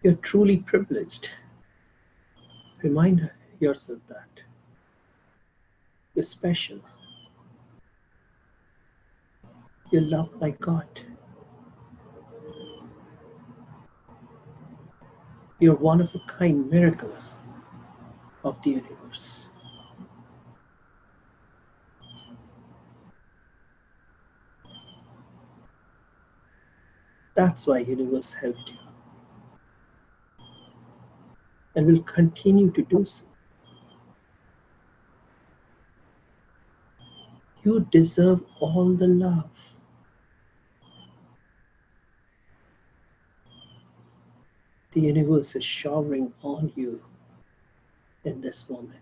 You're truly privileged. Remind yourself that you're special. You're loved by God. You're one of a kind miracle of the universe. That's why universe helped you and will continue to do so. You deserve all the love. The universe is showering on you in this moment.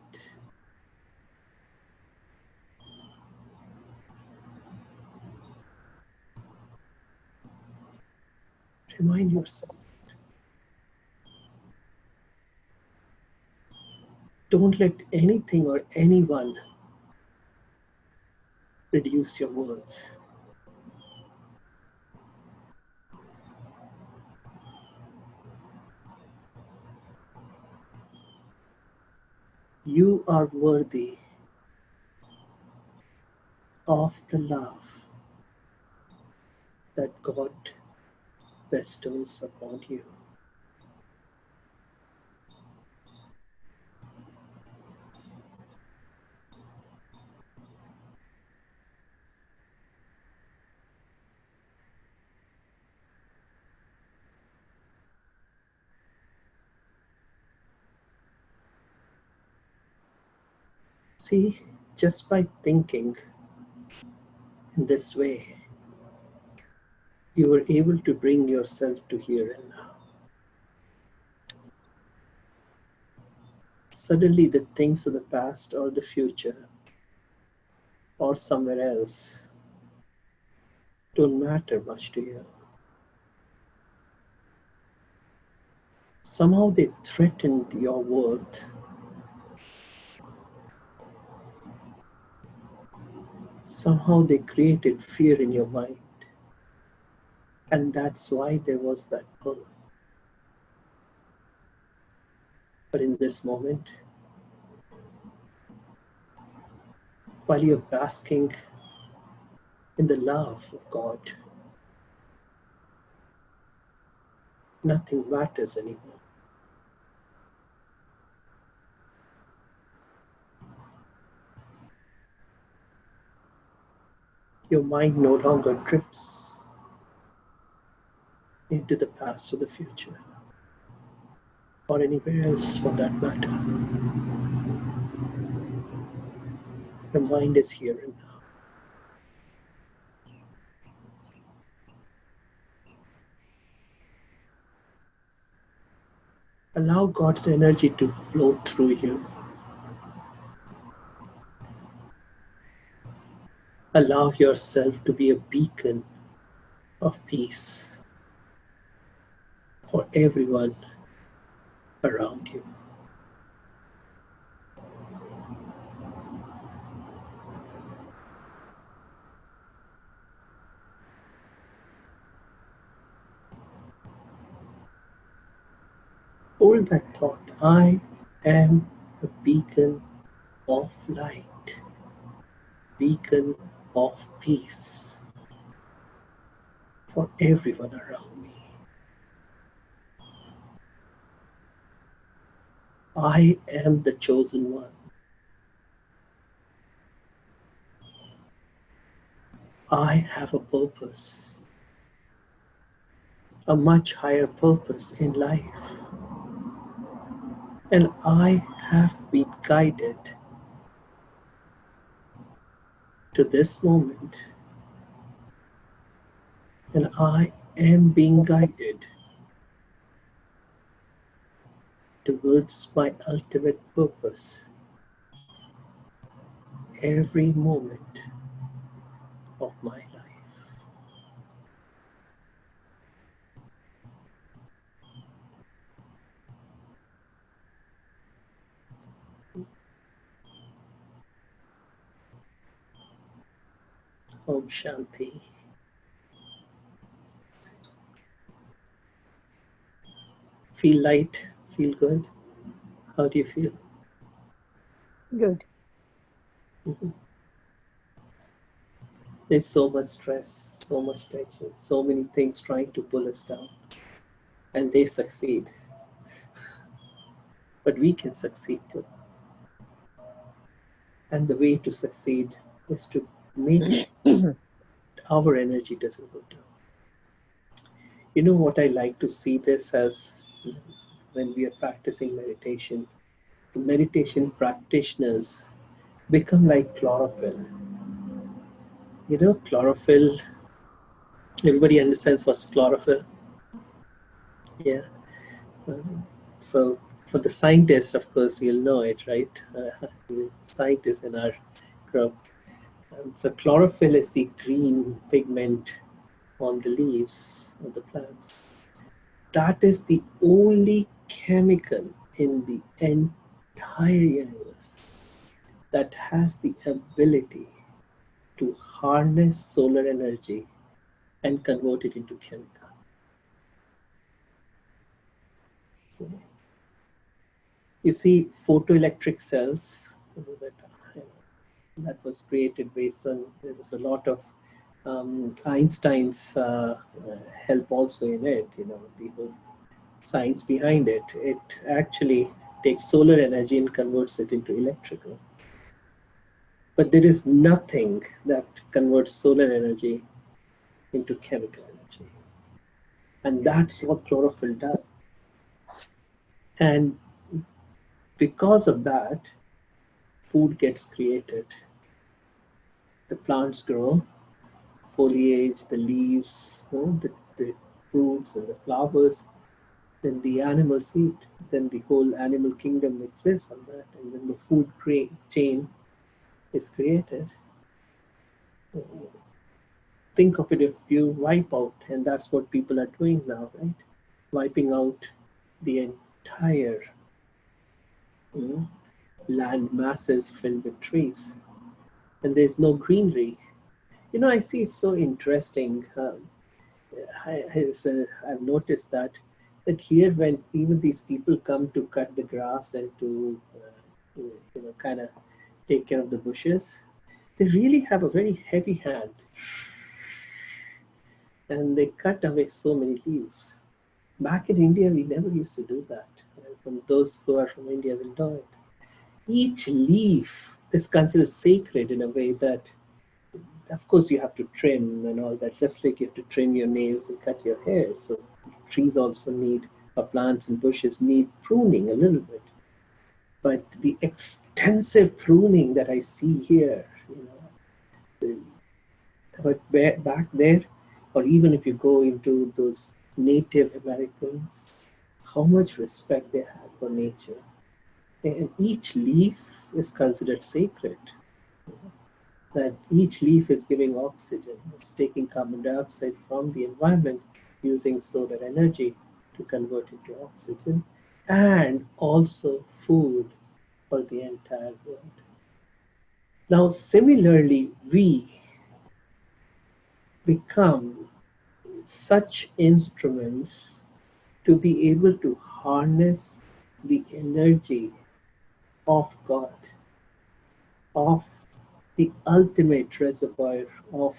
Remind yourself. Don't let anything or anyone reduce your worth. You are worthy of the love that God bestows upon you. See, just by thinking in this way, you were able to bring yourself to here and now. Suddenly, the things of the past or the future or somewhere else don't matter much to you. Somehow they threatened your worth. Somehow they created fear in your mind. And that's why there was that pull. But in this moment, while you're basking in the love of God, nothing matters anymore. Your mind no longer drifts into the past or the future, or anywhere else for that matter. Your mind is here and now. Allow God's energy to flow through you. Allow yourself to be a beacon of peace for everyone around you. Hold that thought. I am a beacon of light, beacon of peace for everyone around me. I am the chosen one. I have a purpose, a much higher purpose in life. And I have been guided to this moment. And I am being guided towards my ultimate purpose every moment of my life. Om Shanti. Feel light, feel good. How do you feel? Good. Mhm. There's so much stress, so much tension, so many things trying to pull us down, and they succeed. But we can succeed too. And the way to succeed is to make sure our energy doesn't go down. You know what I like to see this as when we are practicing meditation? Meditation practitioners become like chlorophyll. You know, chlorophyll, everybody understands what's chlorophyll? Yeah. Um, so, for the scientists, of course, you'll know it, right? Scientists in our group. So, chlorophyll is the green pigment on the leaves of the plants. That is the only chemical in the entire universe that has the ability to harness solar energy and convert it into chemical. You see, photoelectric cells that was created based on, there was a lot of Einstein's help also in it, the whole science behind it. It actually takes solar energy and converts it into electrical. But there is nothing that converts solar energy into chemical energy. And that's what chlorophyll does. And because of that, food gets created. The plants grow, foliage, the leaves, the fruits and the flowers. Then the animals eat. Then the whole animal kingdom exists on that. And then the food chain is created. Think of it, if you wipe out, and that's what people are doing now, right? Wiping out the entire land masses filled with trees, and there's no greenery. I see it's so interesting. I've noticed that here, when even these people come to cut the grass and to kind of take care of the bushes, they really have a very heavy hand, and they cut away so many leaves. Back in India, we never used to do that. From those who are from India will know it. Each leaf is considered sacred in a way that, of course, you have to trim and all that, just like you have to trim your nails and cut your hair. So trees also need, or plants and bushes need pruning a little bit. But the extensive pruning that I see here, but back there, or even if you go into those Native Americans, how much respect they had for nature. And each leaf is considered sacred. That each leaf is giving oxygen, it's taking carbon dioxide from the environment using solar energy to convert into oxygen, and also food for the entire world. Now, similarly, we become such instruments to be able to harness the energy of God, of the ultimate reservoir of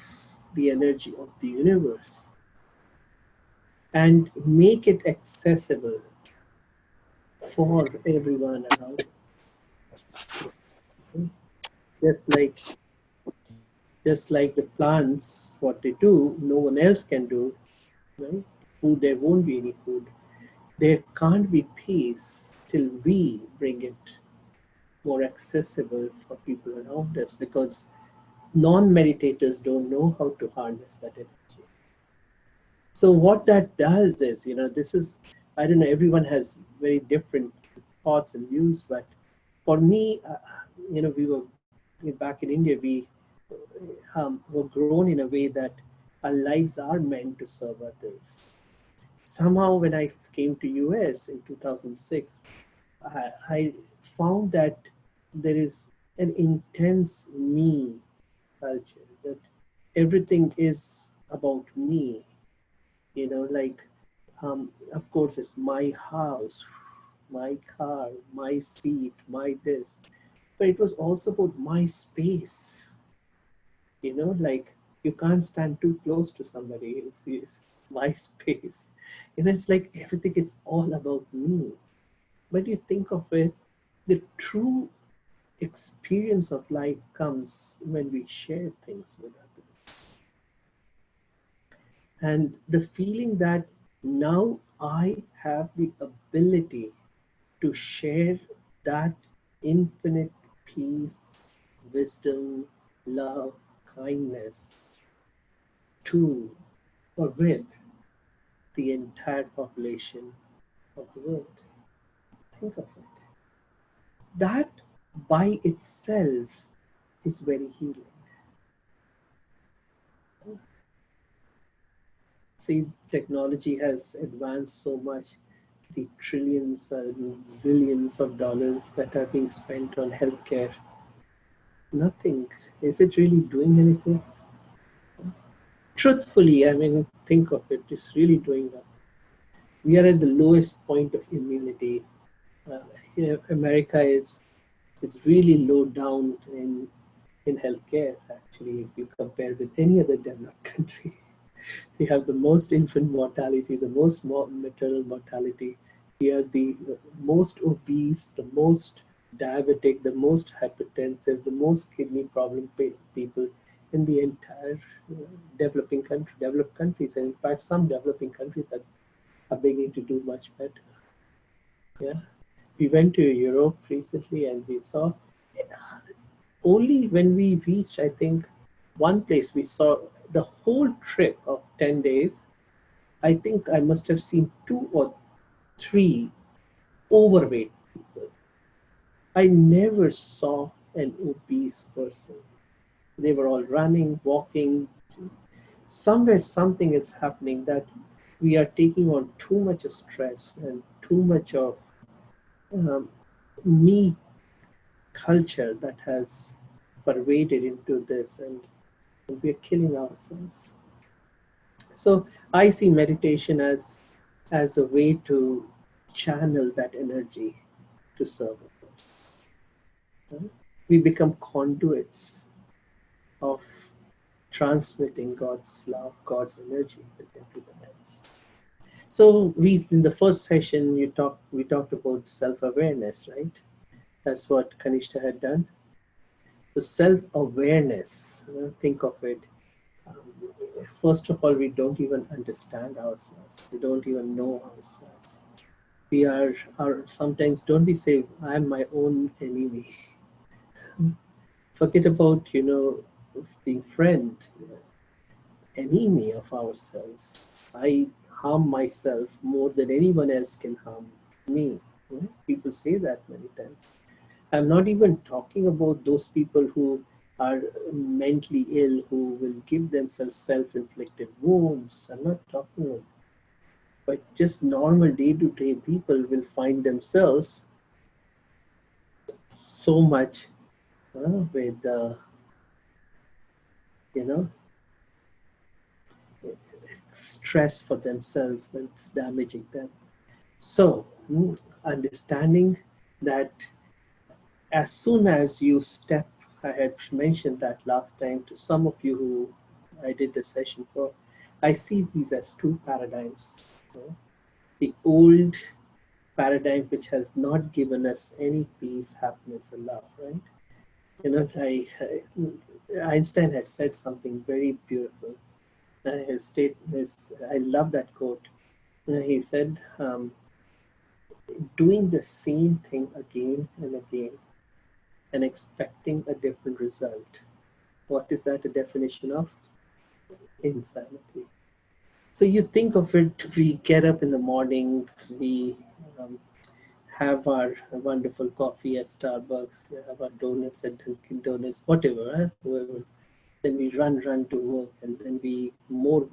the energy of the universe, and make it accessible for everyone around. Just like just like the plants, what they do, no one else can do. Right? Food, there won't be any food. There can't be peace till we bring it more accessible for people around us, because non-meditators don't know how to harness that energy. So what that does is, this is, I don't know, everyone has very different thoughts and views, but for me, we were back in India, we were grown in a way that our lives are meant to serve others. Somehow, when I came to US in 2006, I found that there is an intense me culture, that everything is about me, like Of course, it's my house, my car, my seat, my this. But it was also about my space. Like you can't stand too close to somebody. It's my space. It's like everything is all about me. But you think of it, the true experience of life comes when we share things with others. And the feeling that now I have the ability to share that infinite peace, wisdom, love, kindness to or with the entire population of the world. Think of it. That by itself is very healing. See, technology has advanced so much. The trillions and zillions of dollars that are being spent on healthcare. Nothing. Is it really doing anything? Truthfully, I mean, think of it. It's really doing nothing. We are at the lowest point of immunity. Here, America is really low down in healthcare. Actually, if you compare with any other developed country, we have the most infant mortality, the most maternal mortality. We are the most obese, the most diabetic, the most hypertensive, the most kidney problem people in the entire developed countries. And in fact, some developing countries are beginning to do much better. Yeah, we went to Europe recently and we saw only when we reached, I think, one place we saw the whole trip of 10 days. I think I must have seen two or three overweight people. I never saw an obese person. They were all running, walking. Somewhere something is happening that we are taking on too much of stress and too much of um, me culture that has pervaded into this, and we're killing ourselves. So I see meditation as a way to channel that energy to serve others. We become conduits of transmitting God's love, God's energy within to the else. So we in the first session we talked about self-awareness, right? That's what Kanishta had done. So self-awareness, think of it. Um, First of all, we don't even understand ourselves. We don't even know ourselves. We are sometimes, don't we say, I'm my own enemy? Forget about, being friend, enemy of ourselves. I harm myself more than anyone else can harm me. People say that many times. I'm not even talking about those people who are mentally ill, who will give themselves self-inflicted wounds. I'm not talking about, but just normal day-to-day people will find themselves so much with, you know, stress for themselves that's damaging them. So, understanding that as soon as you step, I had mentioned that last time to some of you who I did the session for, I see these as two paradigms. The old paradigm, which has not given us any peace, happiness, and love, right? Einstein had said something very beautiful. I love that quote. He said, doing the same thing again and again and expecting a different result. What is that a definition of? Insanity. So you think of it, we get up in the morning, we um, have our wonderful coffee at Starbucks, we have our donuts at Dunkin' Donuts, whatever, whoever. Then we run to work, and then we more,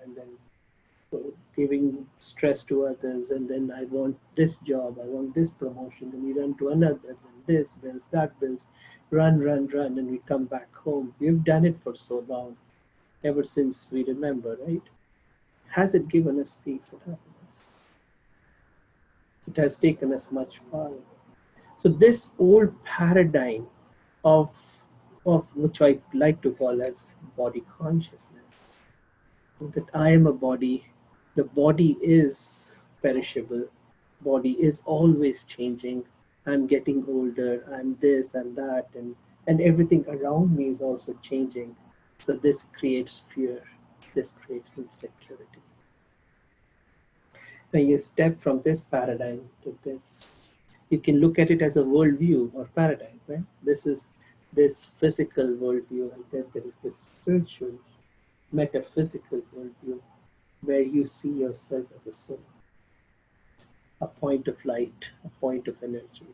and then giving stress to others, and then I want this job, I want this promotion, then we run to another, then this bills, that bills, run, and we come back home. We've done it for so long, ever since we remember, right? has it given us peace and happiness? It has taken us much farther. So this old paradigm of which I like to call as body consciousness, that I am a body, the body is perishable, body is always changing, I'm getting older, I'm this and that, and everything around me is also changing. So this creates fear, this creates insecurity. When you step from this paradigm to this, you can look at it as a worldview or paradigm, right? This is this physical worldview, and then there is this spiritual, metaphysical worldview where you see yourself as a soul, a point of light, a point of energy,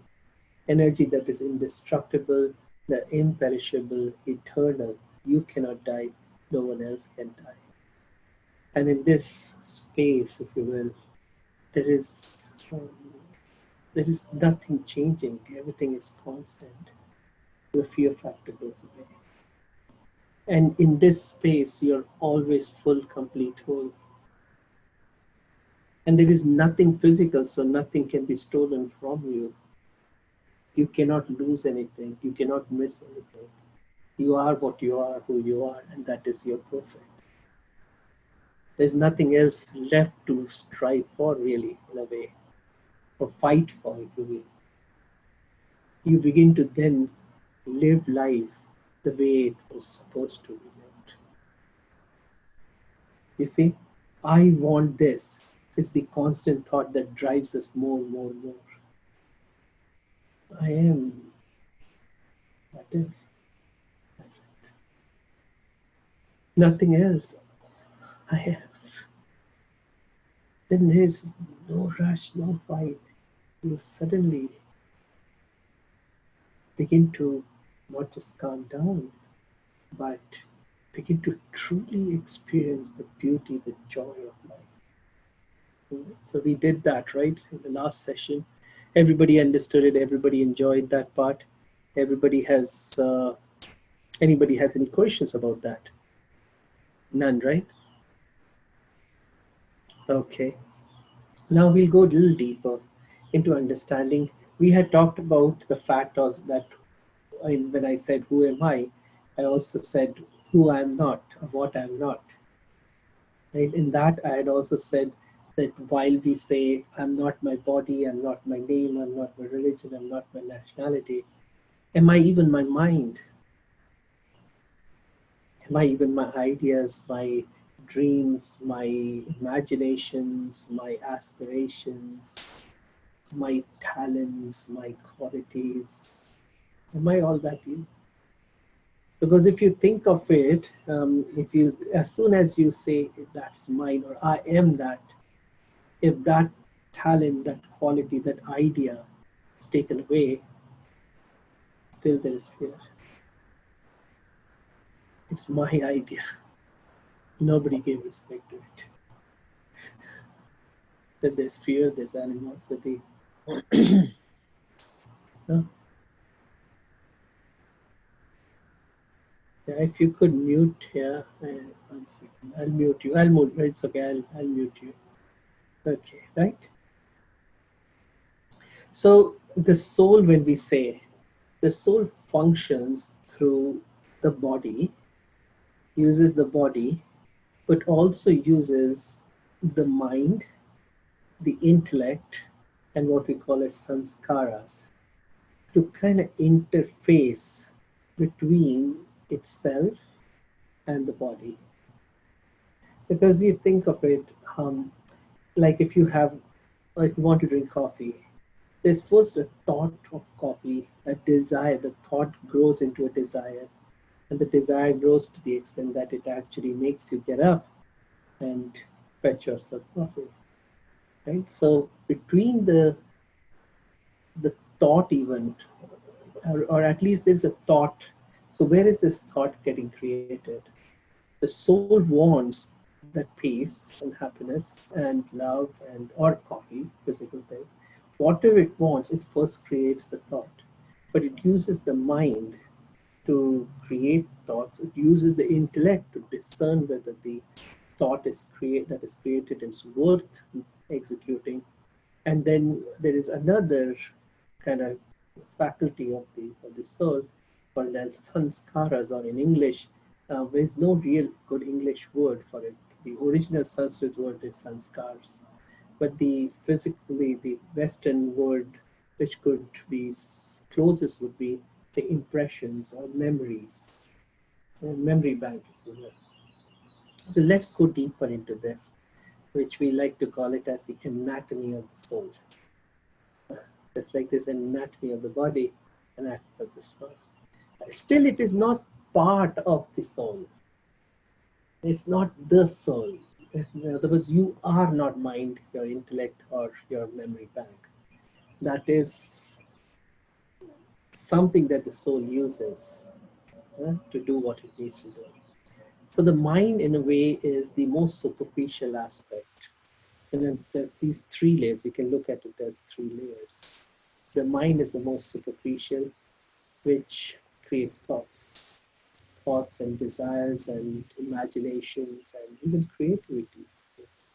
energy that is indestructible, the imperishable, eternal. You cannot die, no one else can die. And in this space, if you will, there is um, there is nothing changing. Everything is constant. The fear factor goes away. And in this space, you're always full, complete, whole. And there is nothing physical, so nothing can be stolen from you. You cannot lose anything. You cannot miss anything. You are what you are, who you are, and that is your perfect. There's nothing else left to strive for, really, in a way, or fight for, if you will. You begin to then live life the way it was supposed to be lived. You see, I want this is the constant thought that drives us more and more and more. I am, that is, that's it. Nothing else I have. Then there's no rush, no fight. You suddenly begin to not just calm down, but begin to truly experience the beauty, the joy of life. So we did that, right? In the last session, everybody understood it. Everybody enjoyed that part. Everybody has, anybody has any questions about that? None, right? Okay. Now we'll go a little deeper into understanding. We had talked about the fact also that when I said, who am I also said who I'm not, or what I'm not. Right? In that, I had also said that while we say, I'm not my body, I'm not my name, I'm not my religion, I'm not my nationality, am I even my mind? Am I even my ideas, my dreams, my imaginations, my aspirations, my talents, my qualities? Am I all that you? Because if you think of it, if you, as soon as you say that's mine or I am that, if that talent, that quality, that idea is taken away, still there is fear. It's my idea. Nobody gave respect to it. Then there's fear, there's animosity. No? Yeah, if you could mute here, 1 second. I'll mute you. I'll mute. It's okay. I'll mute you. Okay, right? So the soul, when we say the soul functions through the body, uses the body, but also uses the mind, the intellect, and what we call as sanskaras to kind of interface between itself and the body. Because you think of it, like if you have, like you want to drink coffee, there's first a thought of coffee, a desire, the thought grows into a desire, and the desire grows to the extent that it actually makes you get up and fetch yourself coffee, right? So between the thought event, or at least there's a thought. So where is this thought getting created? The soul wants that peace and happiness and love and or coffee, physical things. Whatever it wants, it first creates the thought. But it uses the mind to create thoughts. It uses the intellect to discern whether the thought that is created is worth executing. And then there is another kind of faculty of the soul called as sanskaras, or in English, there's no real good English word for it. The original Sanskrit word is sanskars, but the Western word which could be closest would be the impressions or memories, memory bank. So let's go deeper into this, which we like to call it as the anatomy of the soul. Just like this anatomy of the body, anatomy of the soul. Still, it is not part of the soul. It's not the soul. In other words, you are not mind, your intellect, or your memory bank. That is something that the soul uses to do what it needs to do. So the mind, in a way, is the most superficial aspect. And then these three layers, you can look at it as three layers. So the mind is the most superficial, which creates thoughts and desires and imaginations and even creativity.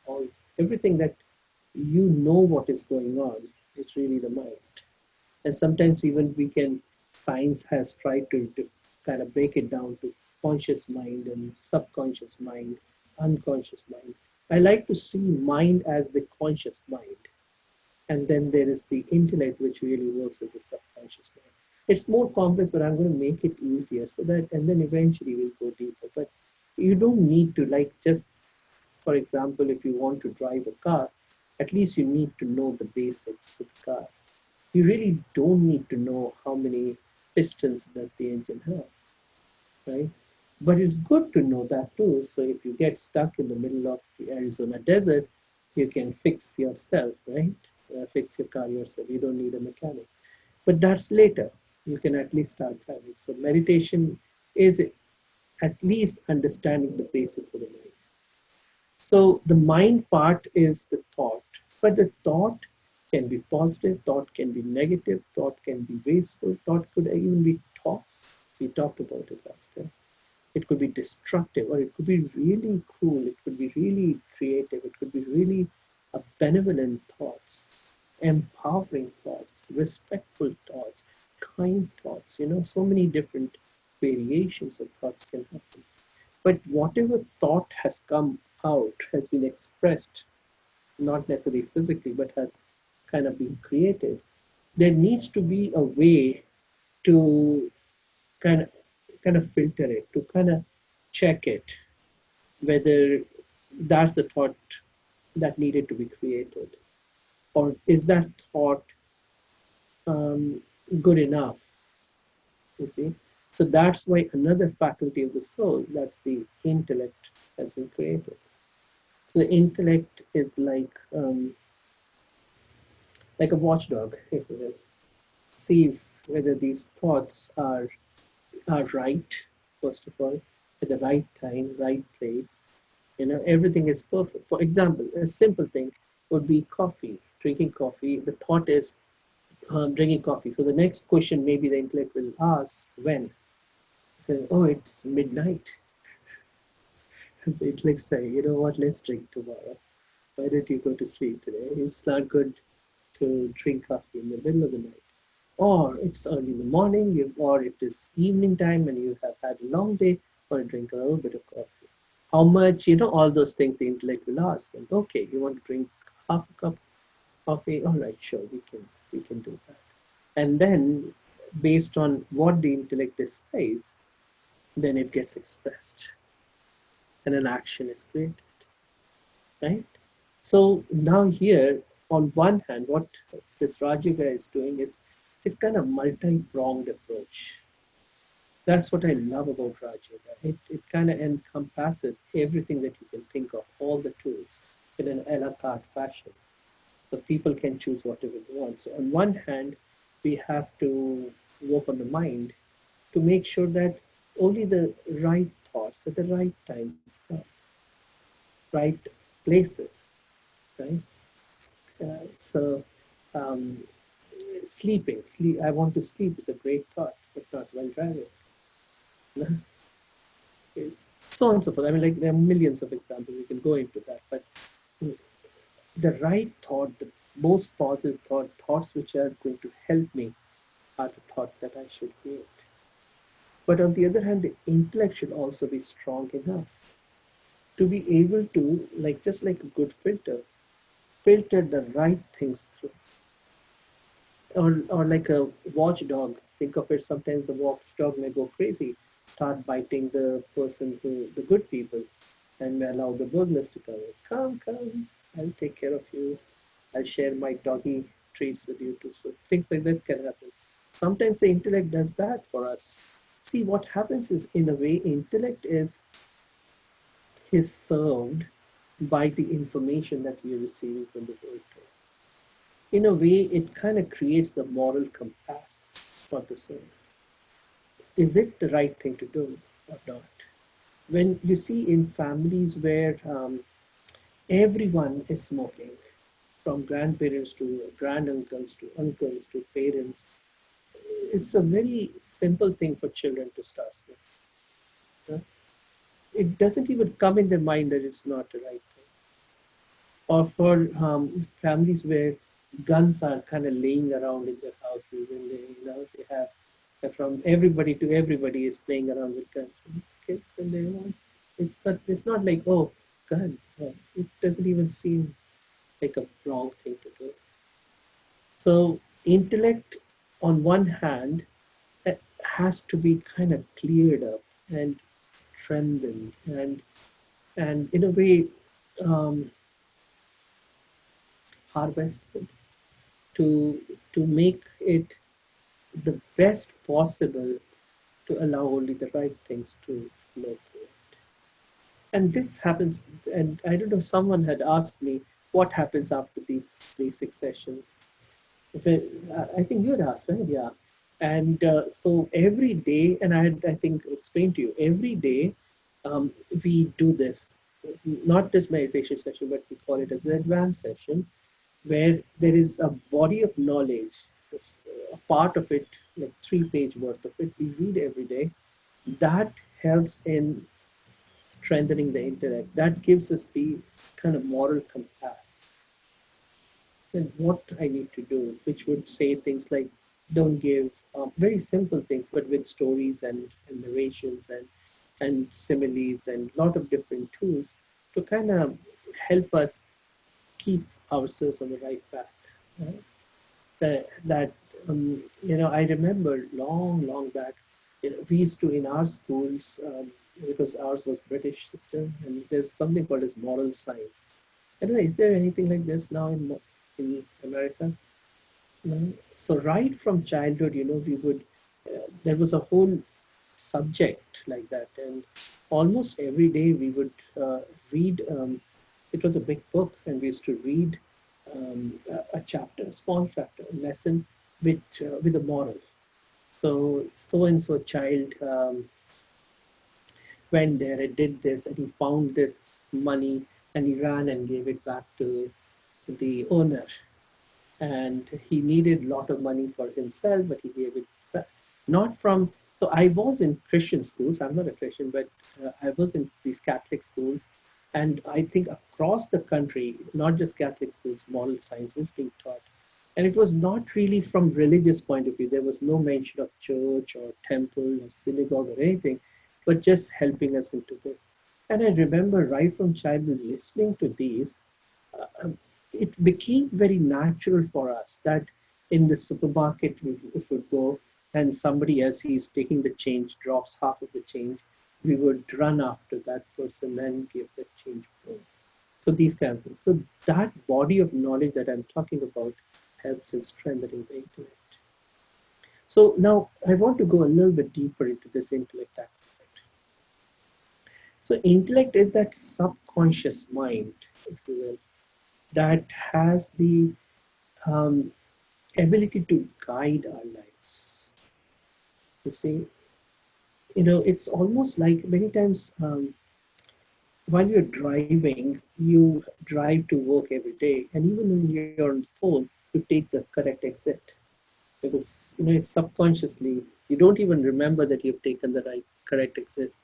All everything that you know what is going on is really the mind. And sometimes even science has tried to kind of break it down to conscious mind and subconscious mind, unconscious mind. I like to see mind as the conscious mind, and then there is the intellect which really works as a subconscious mind. It's more complex, but I'm going to make it easier so that, and then eventually we'll go deeper. But you don't need to, like, just for example, if you want to drive a car, at least you need to know the basics of the car. You really don't need to know how many pistons does the engine have, right? But it's good to know that too. So if you get stuck in the middle of the Arizona desert, you can fix yourself, right? Fix your car yourself. You don't need a mechanic. But that's later. You can at least start driving. So meditation is at least understanding the basics of the mind. So the mind part is the thought, but the thought can be positive, thought can be negative, thought can be wasteful, thought could even be toxic. We talked about it last time. It could be destructive, or it could be really cool, it could be really creative, it could be really a benevolent thoughts, empowering thoughts, respectful thoughts, kind thoughts. So many different variations of thoughts can happen. But whatever thought has come out has been expressed, not necessarily physically, but has kind of been created. There needs to be a way to kind of filter it, to kind of check it, whether that's the thought that needed to be created, or is that thought um, good enough? You see, so that's why another faculty of the soul, that's the intellect, has been created. So the intellect is like a watchdog, if you will, sees whether these thoughts are right, first of all, at the right time, right place. Everything is perfect. For example, a simple thing would be coffee, drinking coffee. The thought is drinking coffee. So the next question maybe the intellect will ask, when? So, oh, it's midnight. The intellect say, you know what, let's drink tomorrow. Why don't you go to sleep today? It's not good to drink coffee in the middle of the night. Or it's early in the morning, or it is evening time and you have had a long day, or drink a little bit of coffee. How much, all those things the intellect will ask. And okay, you want to drink half a cup of coffee? All right, sure, we can do that. And then based on what the intellect decides, then it gets expressed and an action is created, right? So now here, on one hand, what this Raj Yoga is doing, it's kind of multi-pronged approach. That's what I love about Raj Yoga. It kind of encompasses everything that you can think of, all the tools in an a la carte fashion. So people can choose whatever they want. So on one hand, we have to work on the mind to make sure that only the right thoughts at the right times come, right places, right? So um, sleep. I want to sleep is a great thought, but not while driving. so on and so forth. I mean, like there are millions of examples. We can go into that, but the right thought, the most positive thoughts which are going to help me are the thoughts that I should create. But on the other hand, the intellect should also be strong enough to be able to, like just like a good filter the right things through. Or like a watchdog. Think of it, sometimes the watchdog may go crazy, start biting the person the good people, and may allow the burglars to come in. Come, I'll take care of you. I'll share my doggy treats with you too. So things like that can happen. Sometimes the intellect does that for us. See, what happens is, in a way, intellect is served by the information that we are receiving from the world. In a way, it kind of creates the moral compass for the soul. Is it the right thing to do or not? When you see in families where everyone is smoking, from grandparents to granduncles to uncles to parents, it's a very simple thing for children to start smoking. It doesn't even come in their mind that it's not the right thing. Or for families where guns are kind of laying around in their houses, and they have from everybody to everybody is playing around with guns. And it's kids, and it's not like, oh, gun. It doesn't even seem like a wrong thing to do. So intellect, on one hand, has to be kind of cleared up and strengthened, and in a way um, harvested to make it the best possible to allow only the right things to flow through it. And this happens, and I don't know, someone had asked me what happens after these basic sessions. I think you had asked, right? Yeah. And so every day, and I think explained to you, every day we do this, not this meditation session, but we call it as an advanced session, where there is a body of knowledge, a part of it, like 3 page worth of it, we read every day. That helps in strengthening the intellect. That gives us the kind of moral compass and what I need to do, which would say things like don't give very simple things, but with stories and narrations and similes and a lot of different tools to kind of help us keep ourselves on the right path. Right? That I remember long back, we used to in our schools, because ours was British system, and there's something called as moral science. I don't know, is there anything like this now in America? No. So right from childhood, we would there was a whole subject like that, and almost every day we would read. It was a big book, and we used to read a chapter, a small chapter, a lesson with a moral. So and so child went there and did this, and he found this money, and he ran and gave it back to the owner, and he needed a lot of money for himself, but he gave it back. Not from. So I was in Christian schools. I'm not a Christian, but I was in these Catholic schools, and I think across the country, not just Catholic schools, moral science is being taught. And it was not really from religious point of view. There was no mention of church or temple or synagogue or anything, but just helping us into this. And I remember right from childhood listening to these, it became very natural for us that in the supermarket, if we go and somebody else, he's taking the change, drops half of the change, we would run after that person and give the change more. So these kind of things. So that body of knowledge that I'm talking about helps in strengthening the intellect. So now I want to go a little bit deeper into this intellect aspect. So intellect is that subconscious mind, if you will, that has the um, ability to guide our lives. You see, it's almost like many times while you're driving, you drive to work every day, and even when you're on the phone, you take the correct exit because it's subconsciously you don't even remember that you've taken the correct exit,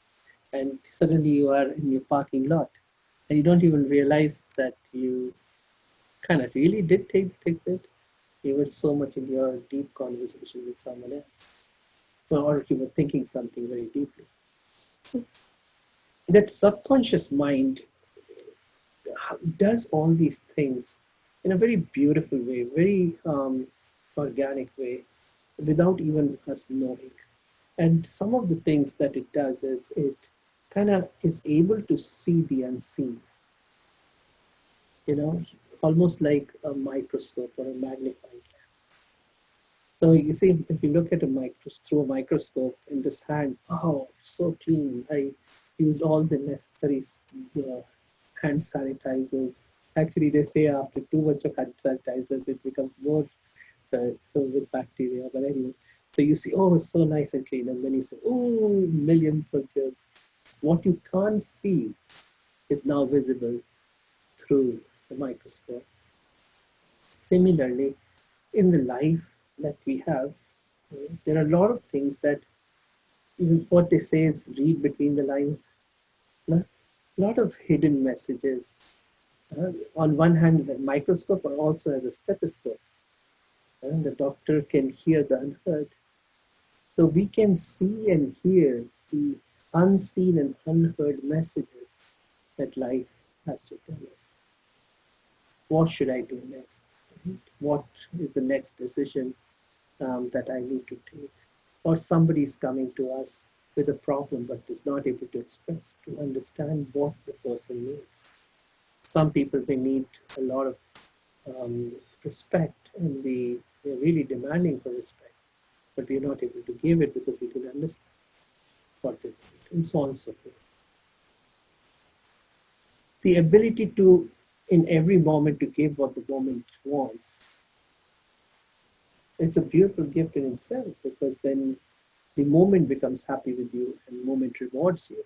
and suddenly you are in your parking lot, and you don't even realize that you kind of really did take the exit. You were so much in your deep conversation with someone else, so or you were thinking something very deeply. So that subconscious mind does all these things in a very beautiful way, very organic way, without even us knowing. And some of the things that it does is it kind of is able to see the unseen, you know, almost like a microscope or a magnifying glass. So you see, if you look at through a microscope in this hand, oh, so clean. I used all the necessary uh, hand sanitizers. Actually, they say after too much of hand sanitizers, it becomes more filled with bacteria. But anyway, so you see, oh, it's so nice and clean, and then you say, oh, millions of germs. What you can't see is now visible through the microscope. Similarly, in the life that we have, there are a lot of things that even what they say is read between the lines. A lot of hidden messages. On one hand, the microscope, but also as a stethoscope. The doctor can hear the unheard. So we can see and hear the unseen and unheard messages that life has to tell us. What should I do next? What is the next decision that I need to take? Or somebody is coming to us with a problem but is not able to express, to understand what the person needs. Some people may need a lot of respect, and we're really demanding for respect, but we're not able to give it because we didn't understand what they need, and so on and so forth. The ability to, in every moment, to give what the moment wants, it's a beautiful gift in itself, because then the moment becomes happy with you and the moment rewards you.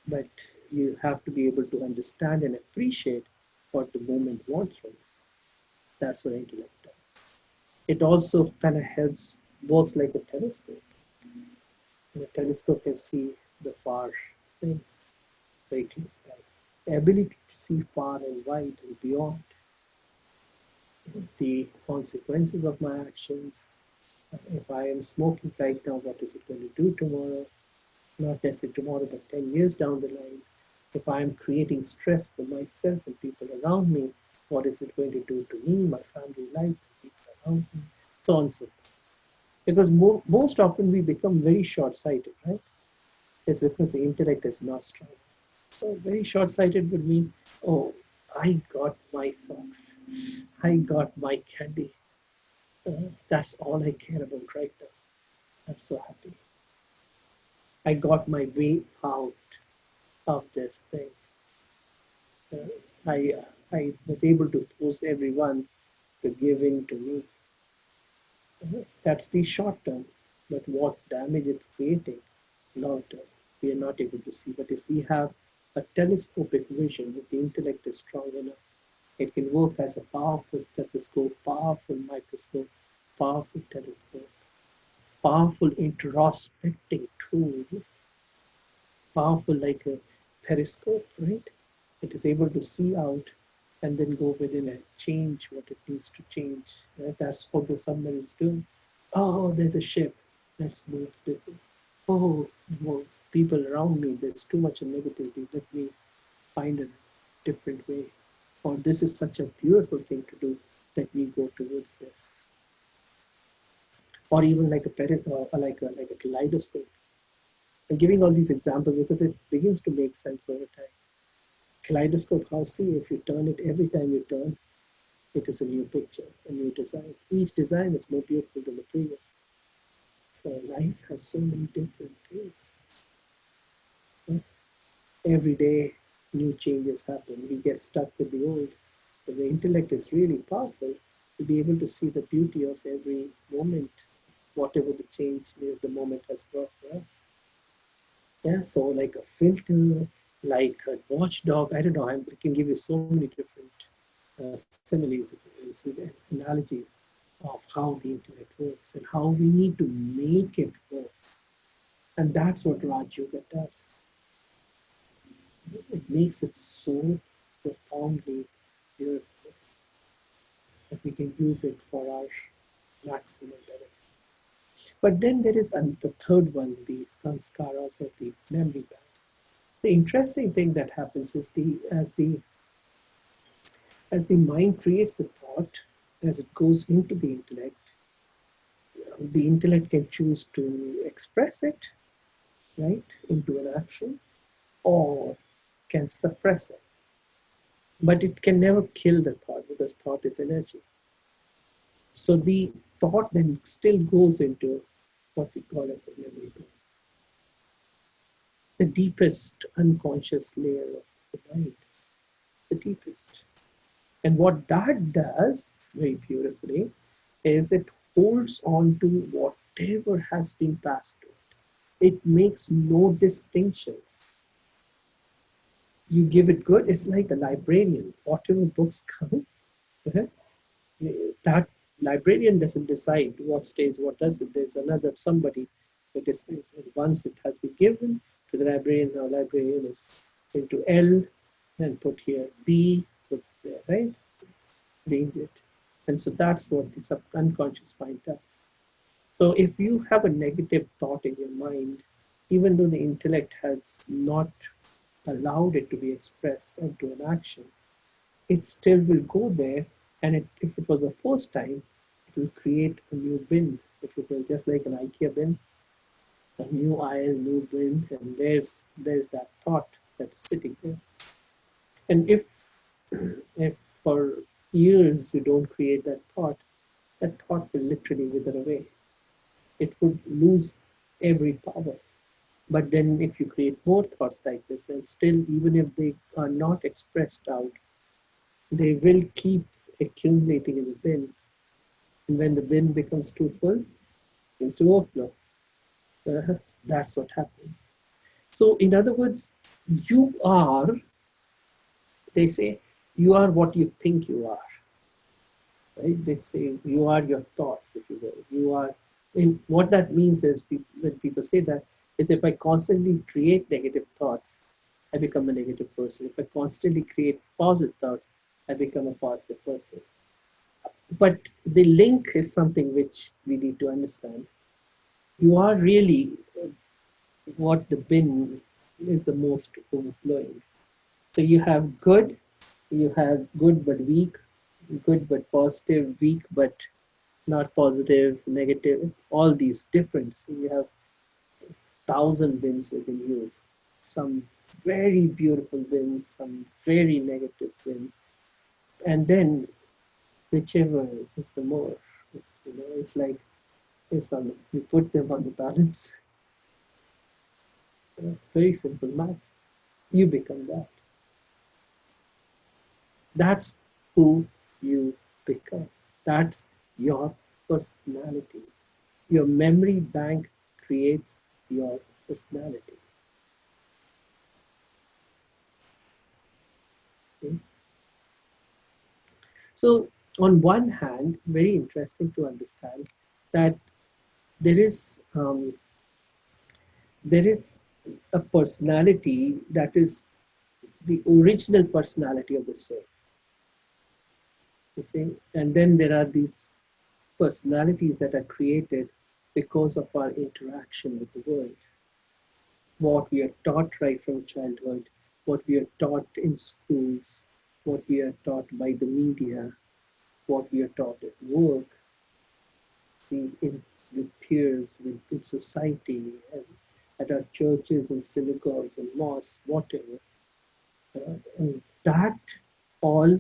But you have to be able to understand and appreciate what the moment wants from you. That's what intellect does. It also kind of helps, works like a telescope. And a telescope can see the far things very close by. The ability to see far and wide and beyond the consequences of my actions. If I am smoking right now, what is it going to do tomorrow? Not necessarily tomorrow, but 10 years down the line. If I am creating stress for myself and people around me, what is it going to do to me, my family life, people around me, so on and so forth. Because most often we become very short-sighted, right? It's because the intellect is not strong. So very short-sighted would mean, oh, I got my socks, I got my candy. That's all I care about right now. I'm so happy. I got my way out of this thing. Uh, I was able to force everyone to give in to me. That's the short term, but what damage it's creating long term, we are not able to see. But if we have a telescopic vision, if the intellect is strong enough, it can work as a powerful stethoscope, powerful microscope, powerful telescope, powerful introspecting tool, powerful like a periscope, right? It is able to see out and then go within and change what it needs to change. Right? That's what the submarines do. Oh, there's a ship. Let's move this. Oh, more people around me. There's too much negativity. Let me find a different way. Or this is such a beautiful thing to do. Let me go towards this. Or even like a kaleidoscope. I'm giving all these examples because it begins to make sense over time. Kaleidoscope house, see, if you turn it, every time you turn, it is a new picture, a new design. Each design is more beautiful than the previous. So life has so many different things. Every day, new changes happen. We get stuck with the old. But the intellect is really powerful to be able to see the beauty of every moment, whatever the change the moment has brought for us. Yeah, so like a filter, like a watchdog. I don't know. I can give you so many different similes, analogies of how the intellect works and how we need to make it work. And that's what Raj Yoga does. It makes it so profoundly beautiful that we can use it for our maximum benefit. But then there is the third one, the sanskaras or the memory bank. The interesting thing that happens is as the mind creates the thought, as it goes into the intellect can choose to express it, right, into an action, or can suppress it. But it can never kill the thought because thought is energy. So the thought then still goes into what we call as the memory bank, the deepest unconscious layer of the mind, the deepest. And what that does very beautifully is it holds on to whatever has been passed to it. It makes no distinctions. You give it good, it's like a librarian. Whatever books come, that librarian doesn't decide what stays, what doesn't. There's another somebody that decides. And once it has been given to the librarian, now librarian is into L and put here B, put there, right? Range it. And so that's what the unconscious mind does. So if you have a negative thought in your mind, even though the intellect has not allowed it to be expressed into an action, it still will go there. And if it was the first time, it will create a new bin. It will be just like an IKEA bin, a new aisle, new bin, and there's that thought that's sitting there. And if for years you don't create that thought will literally wither away. It would lose every power. But then if you create more thoughts like this, and still, even if they are not expressed out, they will keep accumulating in the bin. And when the bin becomes too full, it begins to overflow. That's what happens. So, in other words, you are, they say, you are what you think you are. Right? They say you are your thoughts, if you will. You are, in what that means is when people say that, is if I constantly create negative thoughts, I become a negative person. If I constantly create positive thoughts, I become a positive person. But the link is something which we need to understand. You are really what the bin is the most overflowing. So you have good but weak, good but positive, weak but not positive, negative, all these different. So you have 1,000 bins within you. Some very beautiful bins, some very negative bins, and then whichever is the more, it's like it's on. You put them on the balance. Very simple math. You become that. That's who you become. That's your personality. Your memory bank creates your personality. Okay? So, on one hand, very interesting to understand that there is um, there is a personality that is the original personality of the soul. You see, and then there are these personalities that are created because of our interaction with the world. What we are taught right from childhood, what we are taught in schools, what we are taught by the media, what we are taught at work, see in with peers, in society, and at our churches and synagogues and mosques, whatever. And that all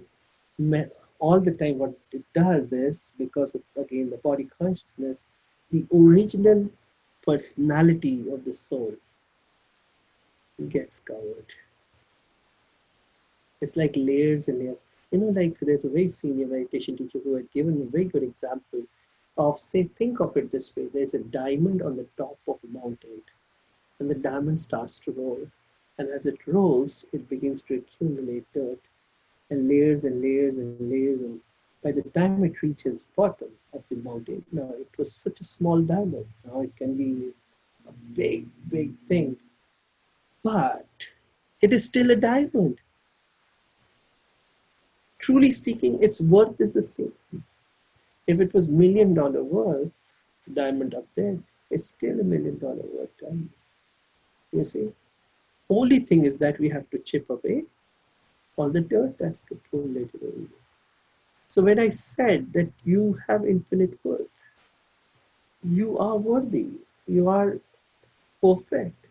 all the time what it does is because of again the body consciousness, the original personality of the soul gets covered. It's like layers and layers. Like there's a very senior meditation teacher who had given a very good example of, say, think of it this way: there's a diamond on the top of a mountain, and the diamond starts to roll. And as it rolls, it begins to accumulate dirt and layers and layers and layers. And by the time it reaches bottom of the mountain, now it was such a small diamond. Now it can be a big, big thing. But It is still a diamond. Truly speaking, its worth is the same. If it was $1 million worth, diamond up there, it's still $1 million worth diamond. You see? Only thing is that we have to chip away all the dirt that's accumulated over you. So when I said that you have infinite worth, you are worthy, you are perfect.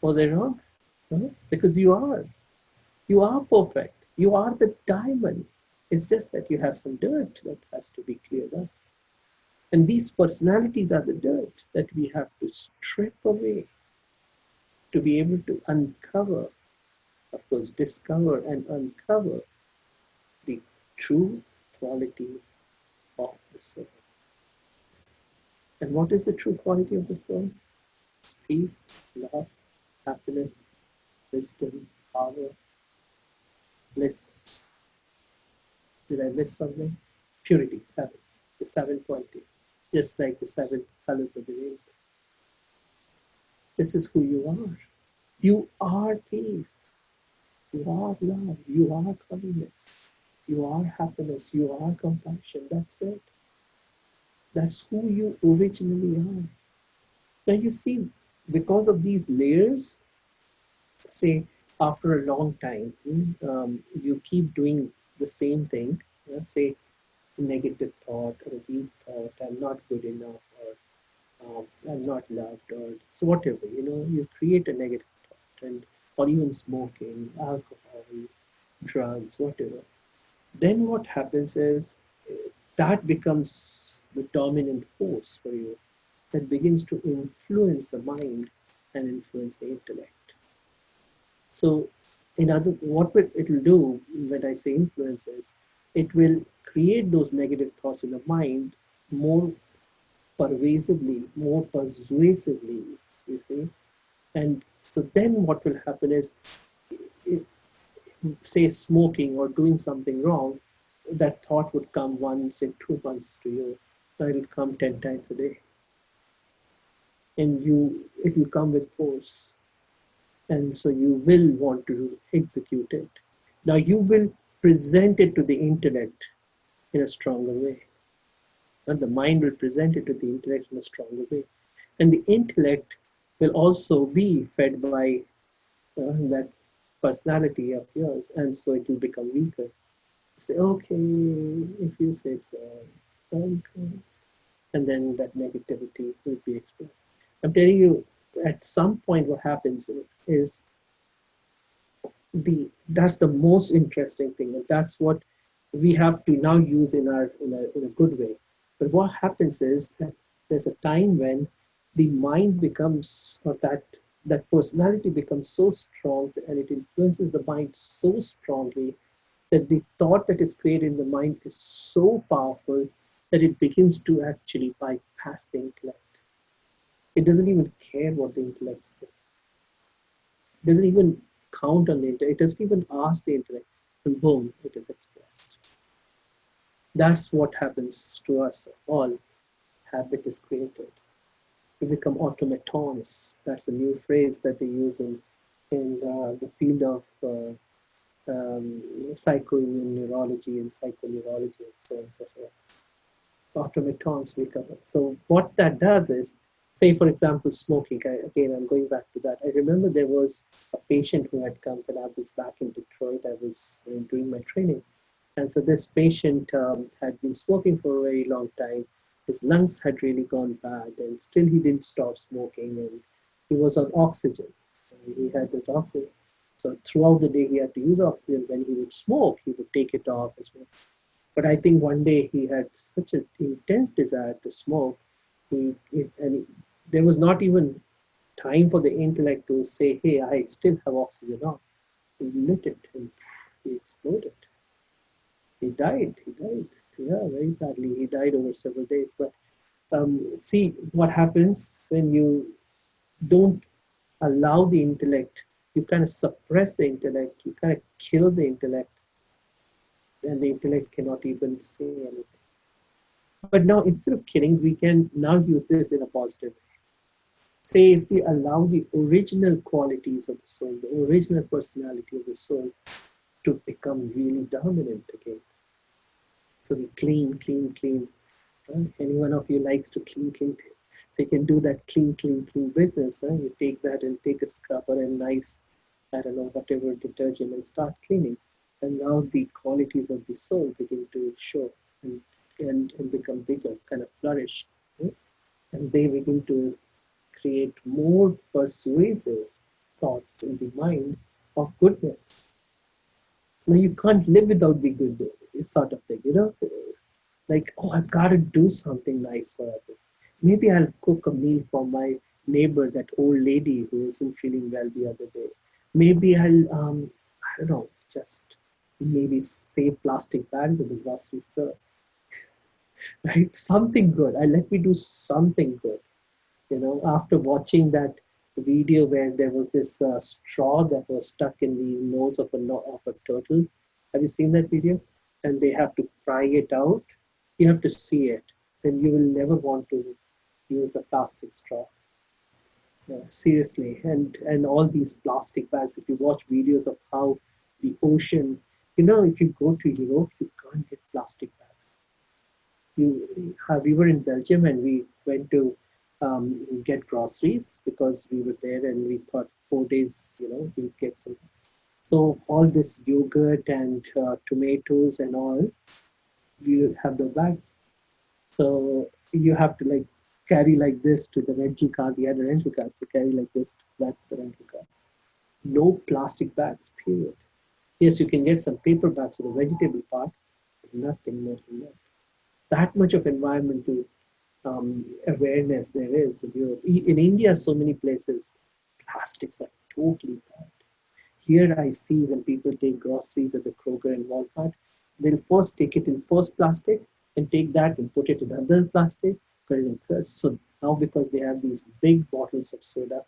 Was I wrong? No? Because you are. You are perfect. You are the diamond. It's just that you have some dirt that has to be cleared up. And these personalities are the dirt that we have to strip away to be able to uncover, of course, discover and uncover the true quality of the soul. And what is the true quality of the soul? It's peace, love, happiness, wisdom, power, bliss. Did I miss something? Purity, seven. The 7 qualities, just like the 7 colors of the rainbow. This is who you are. You are peace. You are love. You are kindness. You are happiness. You are compassion. That's it. That's who you originally are. Now you see, because of these layers, say after a long time, you keep doing the same thing. Say negative thought or a weak thought, I'm not good enough, or I'm not loved, or so whatever, you create a negative thought, and or even smoking, alcohol, drugs, whatever. Then what happens is that becomes the dominant force for you that begins to influence the mind and influence the intellect. So, what it will do when I say influences, it will create those negative thoughts in the mind more pervasively, more persuasively, you see. And so then what will happen is, if, say, smoking or doing something wrong, that thought would come once in 2 months to you. Now it will come 10 times a day. And it will come with force. And so you will want to execute it. Now you will present it to the intellect in a stronger way. And the mind will present it to the intellect in a stronger way. And the intellect will also be fed by that personality of yours, and so it will become weaker. You say, okay, if you say so, okay. And then that negativity will be expressed. I'm telling you, at some point what happens is that's the most interesting thing, and that's what we have to now use in a good way. But what happens is that there's a time when the mind becomes, or that personality becomes so strong, and it influences the mind so strongly that the thought that is created in the mind is so powerful that it begins to actually bypass the intellect. It doesn't even care what the intellect says. It doesn't even count on the intellect. It doesn't even ask the intellect. And boom, it is expressed. That's what happens to us all. Habit is created. We become automatons. That's a new phrase that they use in the field of psychoneurology and psychoneurology and so on and so forth. Automatons become. So what that does is, say for example, smoking. Again, I'm going back to that. I remember there was a patient who had come when I was back in Detroit. I was doing my training. And so this patient had been smoking for a very long time. His lungs had really gone bad, and still he didn't stop smoking, and he was on oxygen. So he had this oxygen. So throughout the day, he had to use oxygen. When he would smoke, he would take it off and smoke. But I think one day he had such an intense desire to smoke, there was not even time for the intellect to say, hey, I still have oxygen on. He lit it and he exploded. He died. Yeah, very badly. He died over several days. But see what happens when you don't allow the intellect, you kind of suppress the intellect, you kind of kill the intellect, and the intellect cannot even say anything. But now, instead of killing, we can now use this in a positive way. say if we allow the original qualities of the soul, the original personality of the soul to become really dominant again. So we clean, clean, clean. Any one of you likes to clean, clean. So you can do that clean, clean, clean business. You take that and take a scrubber and nice, I don't know, whatever detergent and start cleaning. And now the qualities of the soul begin to show and, and become bigger, kind of flourish. Right? And they begin to create more persuasive thoughts in the mind of goodness. So you can't live without the good sort of thing, like, oh, I've got to do something nice for others. Maybe I'll cook a meal for my neighbor, that old lady who wasn't feeling well the other day. Maybe I'll, I don't know, just maybe save plastic bags at the grocery store, right? Something good. I let me do something good. After watching that video where there was this straw that was stuck in the nose of a turtle. Have you seen that video? And they have to pry it out. You have to see it. Then you will never want to use a plastic straw. Seriously. And all these plastic bags, if you watch videos of how the ocean, if you go to Europe, you can't get plastic bags. We were in Belgium and we went to get groceries because we were there and we thought 4 days, we'd get some. So all this yogurt and tomatoes and all, we have the bags. So you have to like carry like this to the rental car. We had a rental car, so carry like this to the rental car. No plastic bags, period. Yes, you can get some paper bags for the vegetable part, but nothing more than that. That much of environmental awareness there is in Europe. In India, so many places, plastics are totally bad. Here I see when people take groceries at the Kroger and Walmart, they'll first take it in first plastic and take that and put it in other plastic, put it in third. So now because they have these big bottles of soda,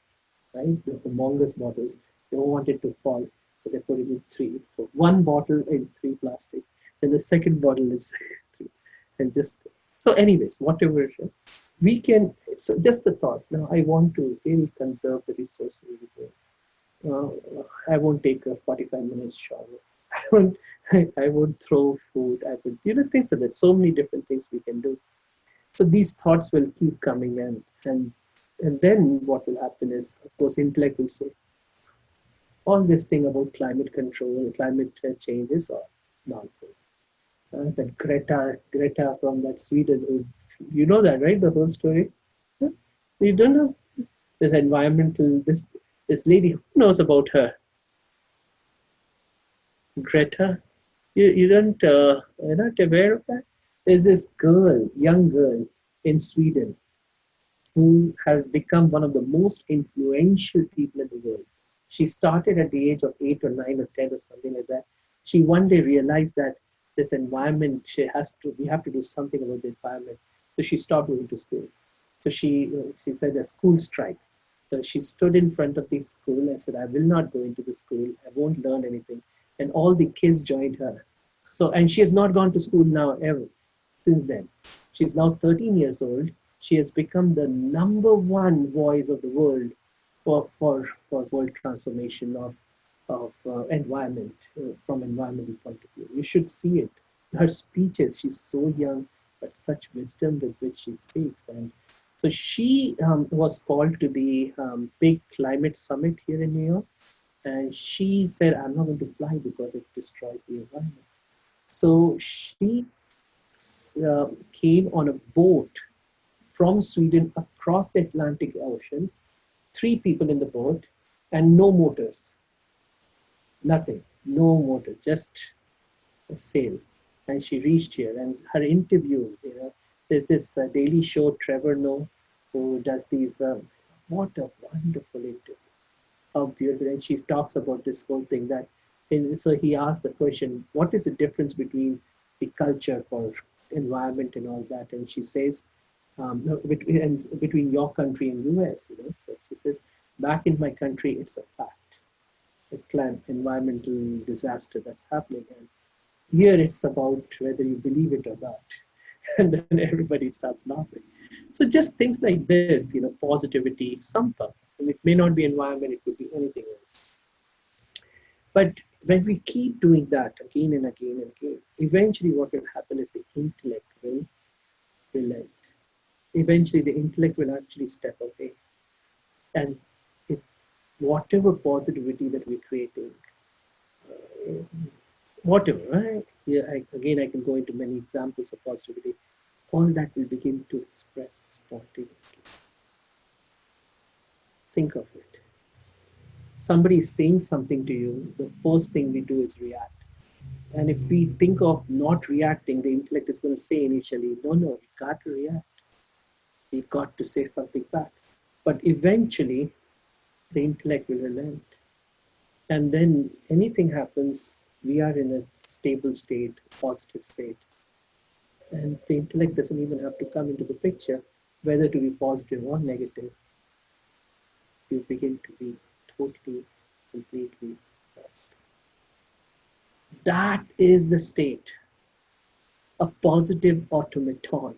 right, the humongous bottles, they don't want it to fall, so they put it in three. So one bottle in three plastics, then the second bottle is three, and just so. Anyways, whatever we can. So just the thought. Now I want to really conserve the resources. I won't take a 45 minutes shower. I won't. I won't throw food. I would, things like that. So many different things we can do. So these thoughts will keep coming in, and then what will happen is, of course, intellect will say, all this thing about climate control, climate change is all nonsense. That Greta from that Sweden, you know that, right? The whole story. Huh? You don't know this environmental. This lady, who knows about her? Greta. You don't. You're not aware of that. There's this girl, young girl in Sweden, who has become one of the most influential people in the world. She started at the age of 8 or 9 or 10 or something like that. She one day realized that this environment, we have to do something about the environment. So she stopped going to school. So she said a school strike. So she stood in front of the school and said, I will not go into the school. I won't learn anything. And all the kids joined her. So, and she has not gone to school now ever since then. She's now 13 years old. She has become the #1 voice of the world for world transformation of environment, from environmental point of view. You should see it. Her speeches, she's so young, but such wisdom with which she speaks. And so she was called to the big climate summit here in New York. And she said, I'm not going to fly because it destroys the environment. So she came on a boat from Sweden across the Atlantic Ocean, 3 people in the boat, and no motors, nothing, no motor, just a sail. And she reached here, and her interview, there's this Daily Show, Trevor Noah, who does these, what a wonderful interview. How beautiful. And she talks about this whole thing that, and so he asked the question, what is the difference between the culture for environment and all that? And she says, between your country and US, So she says, back in my country, it's a fact. The environmental disaster that's happening. And here it's about whether you believe it or not. And then everybody starts laughing. So just things like this, positivity, some thought. And it may not be environment, it could be anything else. But when we keep doing that again and again and again, eventually what will happen is the intellect will relent. Eventually the intellect will actually step away. And it, whatever positivity that we're creating, uh, whatever, right? Yeah, again, I can go into many examples of positivity. All that will begin to express spontaneously. Think of it. Somebody is saying something to you, the first thing we do is react. And if we think of not reacting, the intellect is going to say initially, no, no, you got to react. You got to say something back. But eventually, the intellect will relent. And then anything happens, we are in a stable state, positive state. And the intellect doesn't even have to come into the picture, whether to be positive or negative. You begin to be totally, completely positive. That is the state. A positive automaton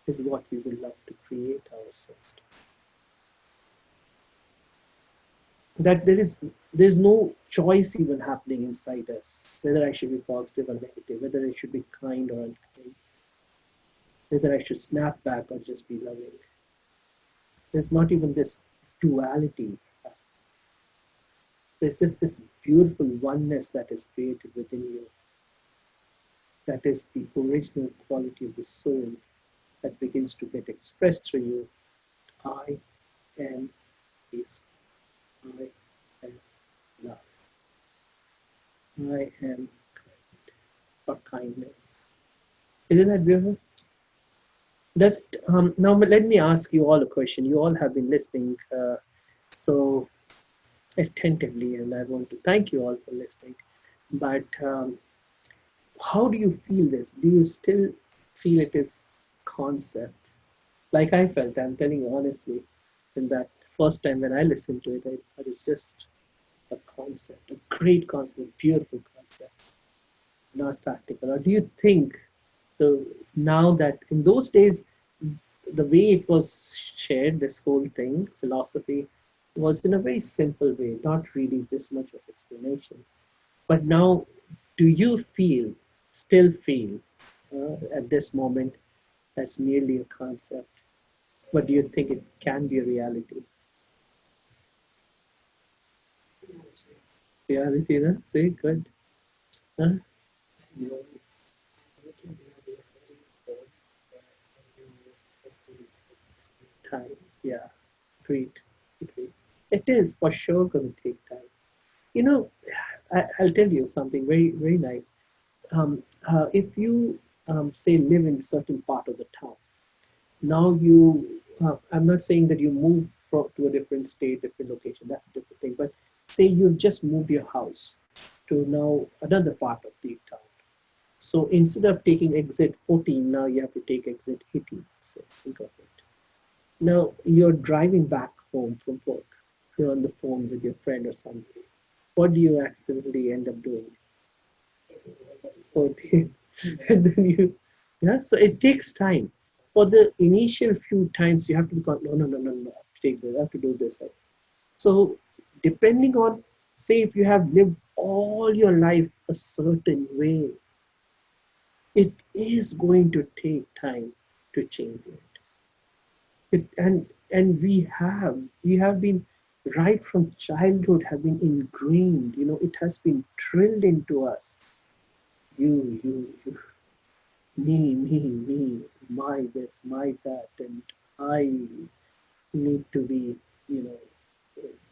is what we would love to create ourselves. That there's no choice even happening inside us, whether I should be positive or negative, whether I should be kind or unkind, whether I should snap back or just be loving. There's not even this duality. There's just this beautiful oneness that is created within you. That is the original quality of the soul that begins to get expressed through you. I am peace. I am love. I am kind or kindness. Isn't that beautiful? Does it, now let me ask you all a question. You all have been listening so attentively, and I want to thank you all for listening. But how do you feel this? Do you still feel it is concept? Like I felt, I'm telling you honestly, in that first time when I listened to it, I thought it's just a concept, a great concept, a beautiful concept, not practical. Or do you think the now that in those days the way it was shared, this whole thing, philosophy, was in a very simple way, not really this much of explanation. But now, do you still feel at this moment, that's merely a concept? But do you think it can be a reality? Reality, no? Say good. Huh? Time. Yeah. Great. Great. It is for sure going to take time. You know, I'll tell you something very, very nice. If you say live in a certain part of the town, now I'm not saying that you move to a different state, different location, that's a different thing, but say you've just moved your house to now another part of the town. So instead of taking exit 14, now you have to take exit 18. So think of it. Now you're driving back home from work. You're on the phone with your friend or somebody. What do you accidentally end up doing? 14. And then yeah, so it takes time. For the initial few times, you have to be no, no, no, no, no, I have to take this, I have to do this. So, depending on, say, if you have lived all your life a certain way, it is going to take time to change and we have been right from childhood have been ingrained. It has been drilled into us. You, me, my this, my that, and I need to be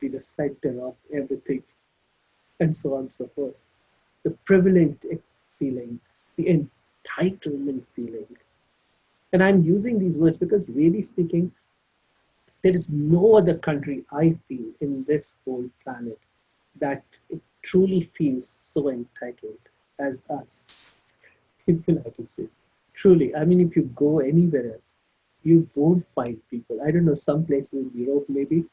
the center of everything, and so on and so forth. The privileged feeling, the entitlement feeling. And I'm using these words because, really speaking, there is no other country I feel in this whole planet that it truly feels so entitled as us in the United States. Truly, I mean, if you go anywhere else, you won't find people. I don't know, some places in Europe maybe,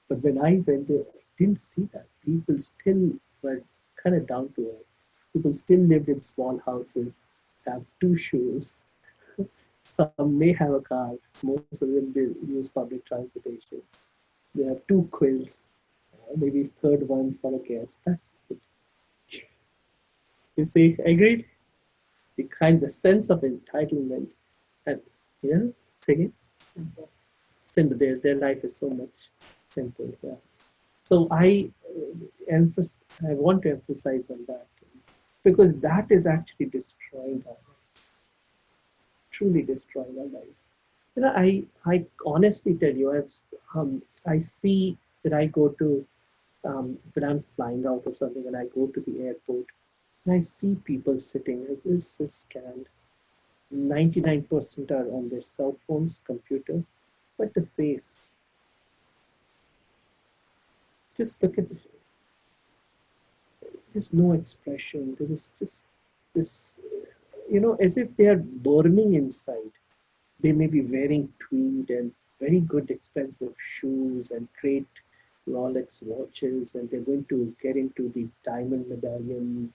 but when I went there, I didn't see that. People still were kind of down to earth. People still lived in small houses, have two shoes. Some may have a car. Most of them they use public transportation. They have two quilts, maybe third one for a guest. That's it. You see, agreed? The sense of entitlement, and you know, say it. Simple. Their life is so much simple. Yeah. So I want to emphasize on that because that is actually destroying our lives, truly destroying our lives. I honestly tell you, I see that I go to when I'm flying out or something, and I go to the airport, and I see people sitting like this, so scanned. 99% are on their cell phones, computer, but the face, just look at the there's no expression. There is just this, as if they are burning inside. They may be wearing tweed and very good expensive shoes and great Rolex watches, and they're going to get into the diamond medallion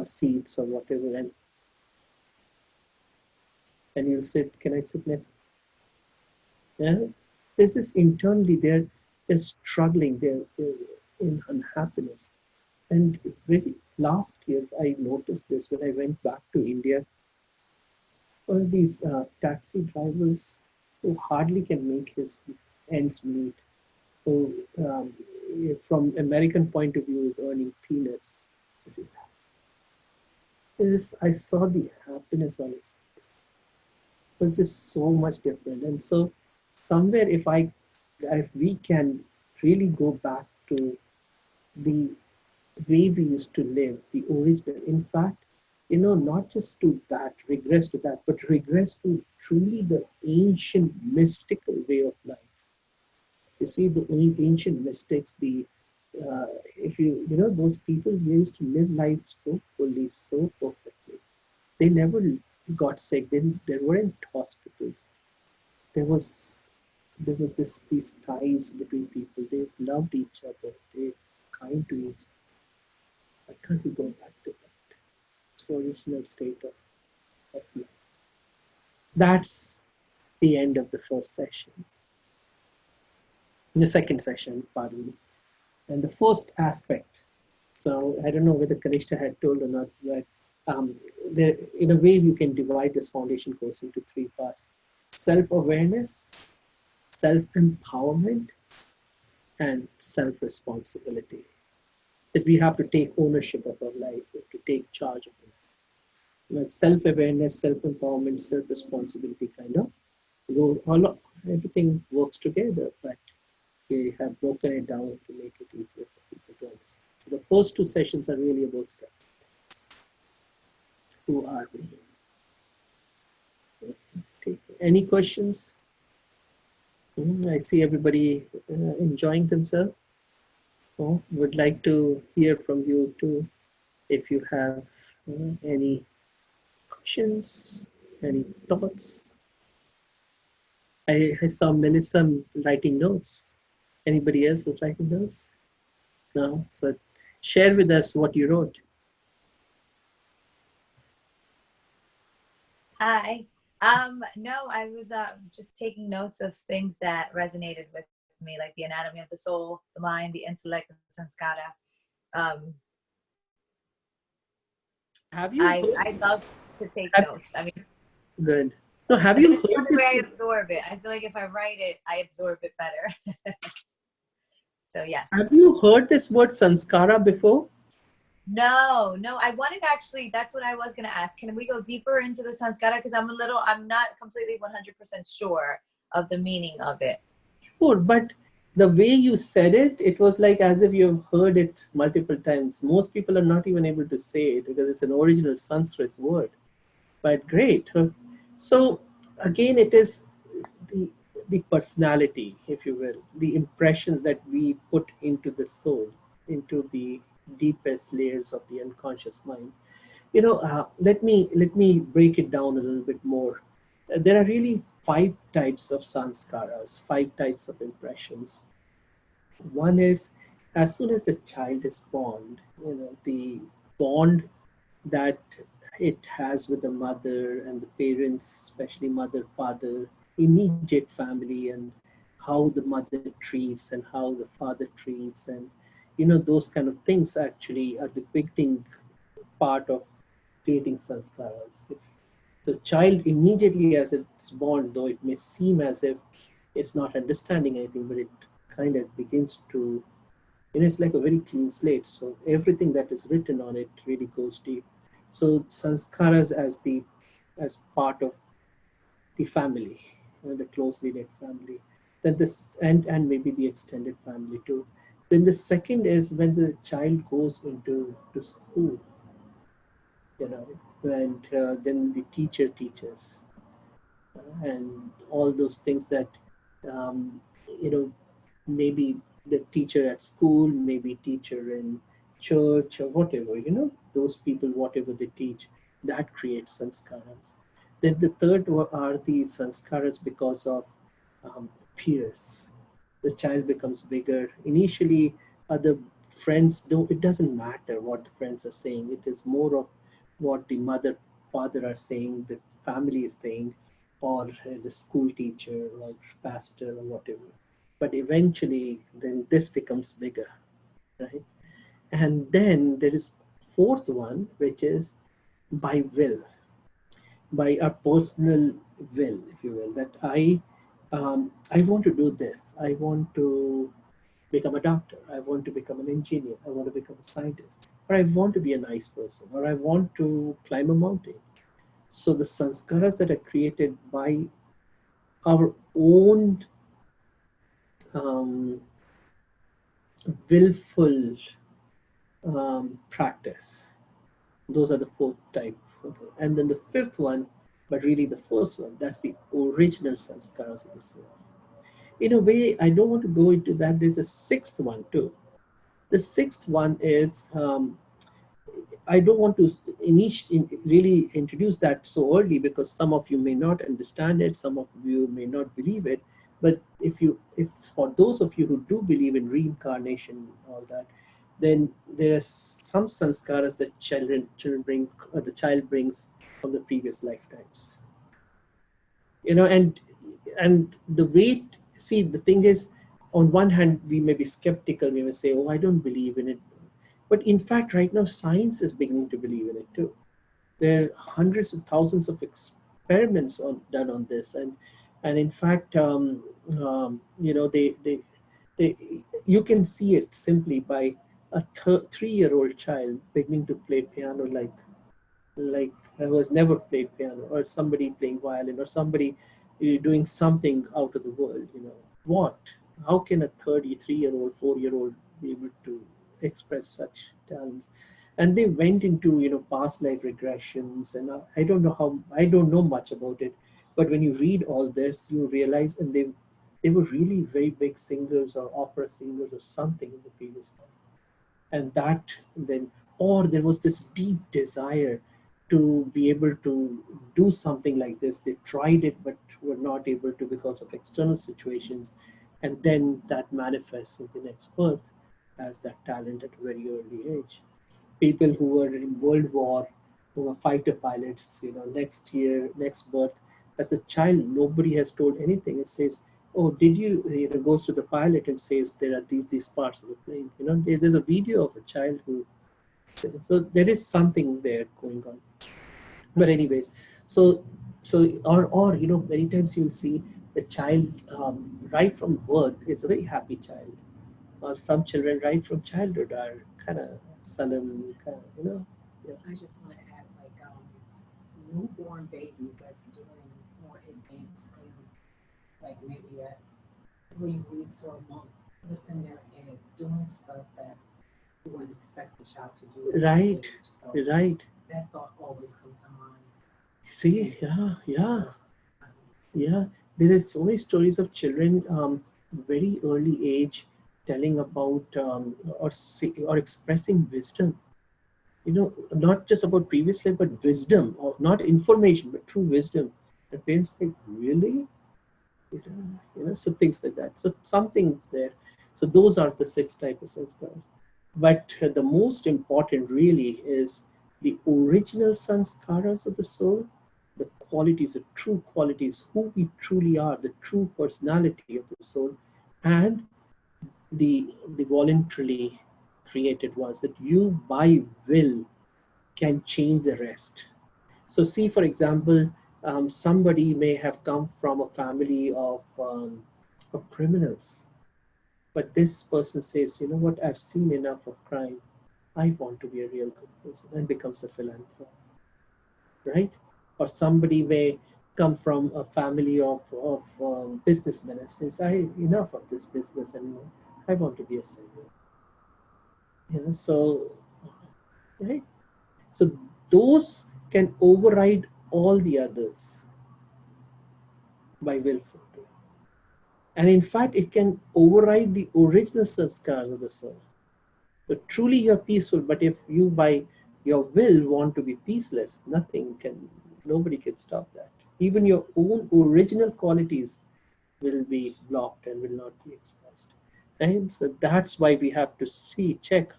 seats or whatever. And you'll sit, can I sit next? Yeah. There's this internally, they're struggling, they're in unhappiness. And very last year, I noticed this when I went back to India. All these taxi drivers who hardly can make his ends meet, who, from American point of view, is earning peanuts. I saw the happiness on his face. It was just so much different. And so, somewhere, if we can really go back to the way we used to live, the original. In fact, not just to that, regress to that, but regress to truly the ancient mystical way of life. You see, the ancient mystics, if those people used to live life so fully, so perfectly. They never got sick. There weren't hospitals. There was there was these ties between people. They loved each other. They were kind to each other. Why can't we go back to that original state of life? That's the end of the first session. The second session, pardon me. And the first aspect. So I don't know whether Kanishta had told or not, but in a way you can divide this foundation course into three parts: self-awareness, self-empowerment, and self-responsibility. That we have to take ownership of our life, we have to take charge of it. Self-awareness, self-empowerment, self-responsibility kind of everything works together, but we have broken it down to make it easier for people to understand. So the first two sessions are really about self. Who are we? Any questions? I see everybody enjoying themselves. Would like to hear from you too, if you have any questions, any thoughts. I saw Melissa writing notes. Anybody else was writing notes? No? So share with us what you wrote. Hi. No, I was just taking notes of things that resonated with me, like the anatomy of the soul, the mind, the intellect, the sanskara. Have you? I love to take notes. I mean, good. No, have you it's heard the way this? I absorb it. I feel like if I write it, I absorb it better. So yes. Have you heard this word sanskara before? No, I wanted actually, that's what I was going to ask. Can we go deeper into the sanskara? Because I'm not completely 100% sure of the meaning of it. Sure, but the way you said it, it was like as if you've heard it multiple times. Most people are not even able to say it because it's an original Sanskrit word. But great. So again, it is the the personality, if you will, the impressions that we put into the soul, into the deepest layers of the unconscious mind. Let me break it down a little bit more. There are really five types of sanskaras, five types of impressions. One is as soon as the child is born, the bond that it has with the mother and the parents, especially mother, father, immediate family, and how the mother treats and how the father treats, and those kind of things actually are the beginning part of creating sanskaras. If the child immediately as it's born, though it may seem as if it's not understanding anything, but it kind of begins to, it's like a very clean slate. So everything that is written on it really goes deep. So sanskaras as part of the family, the closely knit family. Then this and maybe the extended family too. Then the second is when the child goes into to school, you know, and then the teacher teaches, and all those things that um, you know maybe the teacher at school, maybe teacher in church or whatever, those people, whatever they teach, that creates sanskaras. Then the third are the sanskaras because of peers. The child becomes bigger. Initially, other friends don't, it doesn't matter what the friends are saying. It is more of what the mother, father are saying, the family is saying, or the school teacher or pastor or whatever. But eventually, then this becomes bigger, right? And then there is fourth one, which is by will, by our personal will, if you will, that I want to do this. I want to become a doctor. I want to become an engineer. I want to become a scientist. Or I want to be a nice person. Or I want to climb a mountain. So the sanskaras that are created by our own um, willful practice. Those are the fourth type. Okay. And then the fifth one, but really the first one, that's the original sanskaras of the soul. In a way, I don't want to go into that. There's a sixth one too. The sixth one is I don't want to really introduce that so early because some of you may not understand it, some of you may not believe it. But if for those of you who do believe in reincarnation, all that, then there's some sanskaras that children bring, the child brings from the previous lifetimes. And the weight. See, the thing is, on one hand, we may be skeptical. We may say, "Oh, I don't believe in it." But in fact, right now, science is beginning to believe in it too. There are hundreds of thousands of experiments done on this, and in fact, they you can see it simply by a 3-year-old child beginning to play piano like I was never played piano, or somebody playing violin, or somebody doing something out of the world. What? How can a 33-year-old, 4-year-old be able to express such talents? And they went into past life regressions, and I don't know much about it, but when you read all this, you realize, and they were really very big singers or opera singers or something in the previous life, and that then, or there was this deep desire to be able to do something like this. They tried it but were not able to because of external situations, and then that manifests in the next birth as that talent at a very early age. People who were in World War, who were fighter pilots, next birth, as a child, nobody has told anything. It says, "Oh, did you?" Goes to the pilot and says, "There are these parts of the plane." There's a video of a child who. So there is something there going on. But anyways, so or many times you'll see the child right from birth is a very happy child, or some children right from childhood are kind of sullen, kind of, yeah. I just want to add, newborn babies that's doing more advanced things, like maybe at 3 weeks or a month, lifting their head, doing stuff that you wouldn't expect a child to do. Right, so right. that thought always comes to mind. See, yeah. There is so many stories of children, very early age, telling about or expressing wisdom. Not just about previous life, but wisdom, or not information, but true wisdom. And parents are like, really? So things like that. So something's there. So those are the 6 types of sanskars. But the most important really is the original sanskaras of the soul, the qualities, the true qualities, who we truly are, the true personality of the soul, and the voluntarily created ones that you by will can change the rest. So see, for example, somebody may have come from a family of criminals, but this person says, you know what, I've seen enough of crime. I want to be a real good person, and becomes a philanthropist, right? Or somebody may come from a family of businessmen and says, I enough of this business anymore. I want to be a singer. You know, so right. So those can override all the others by willful doing. And in fact, it can override the original sanskars of the soul. So truly you're peaceful, but if you by your will want to be peaceless, nobody can stop that. Even your own original qualities will be blocked and will not be expressed. Right? So that's why we have to check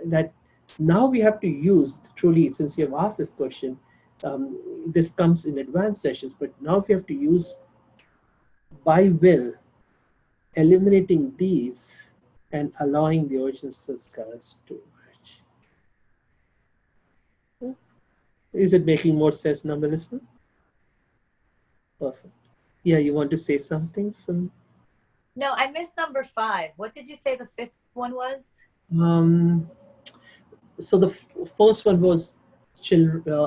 that now we have to use truly, since you have asked this question, this comes in advanced sessions, but now we have to use by will, eliminating these and allowing the original sanskaras to emerge. Is it making more sense now, Melissa? Perfect. Yeah, you want to say something? No, I missed number 5. What did you say the 5th one was? Um, so the first one was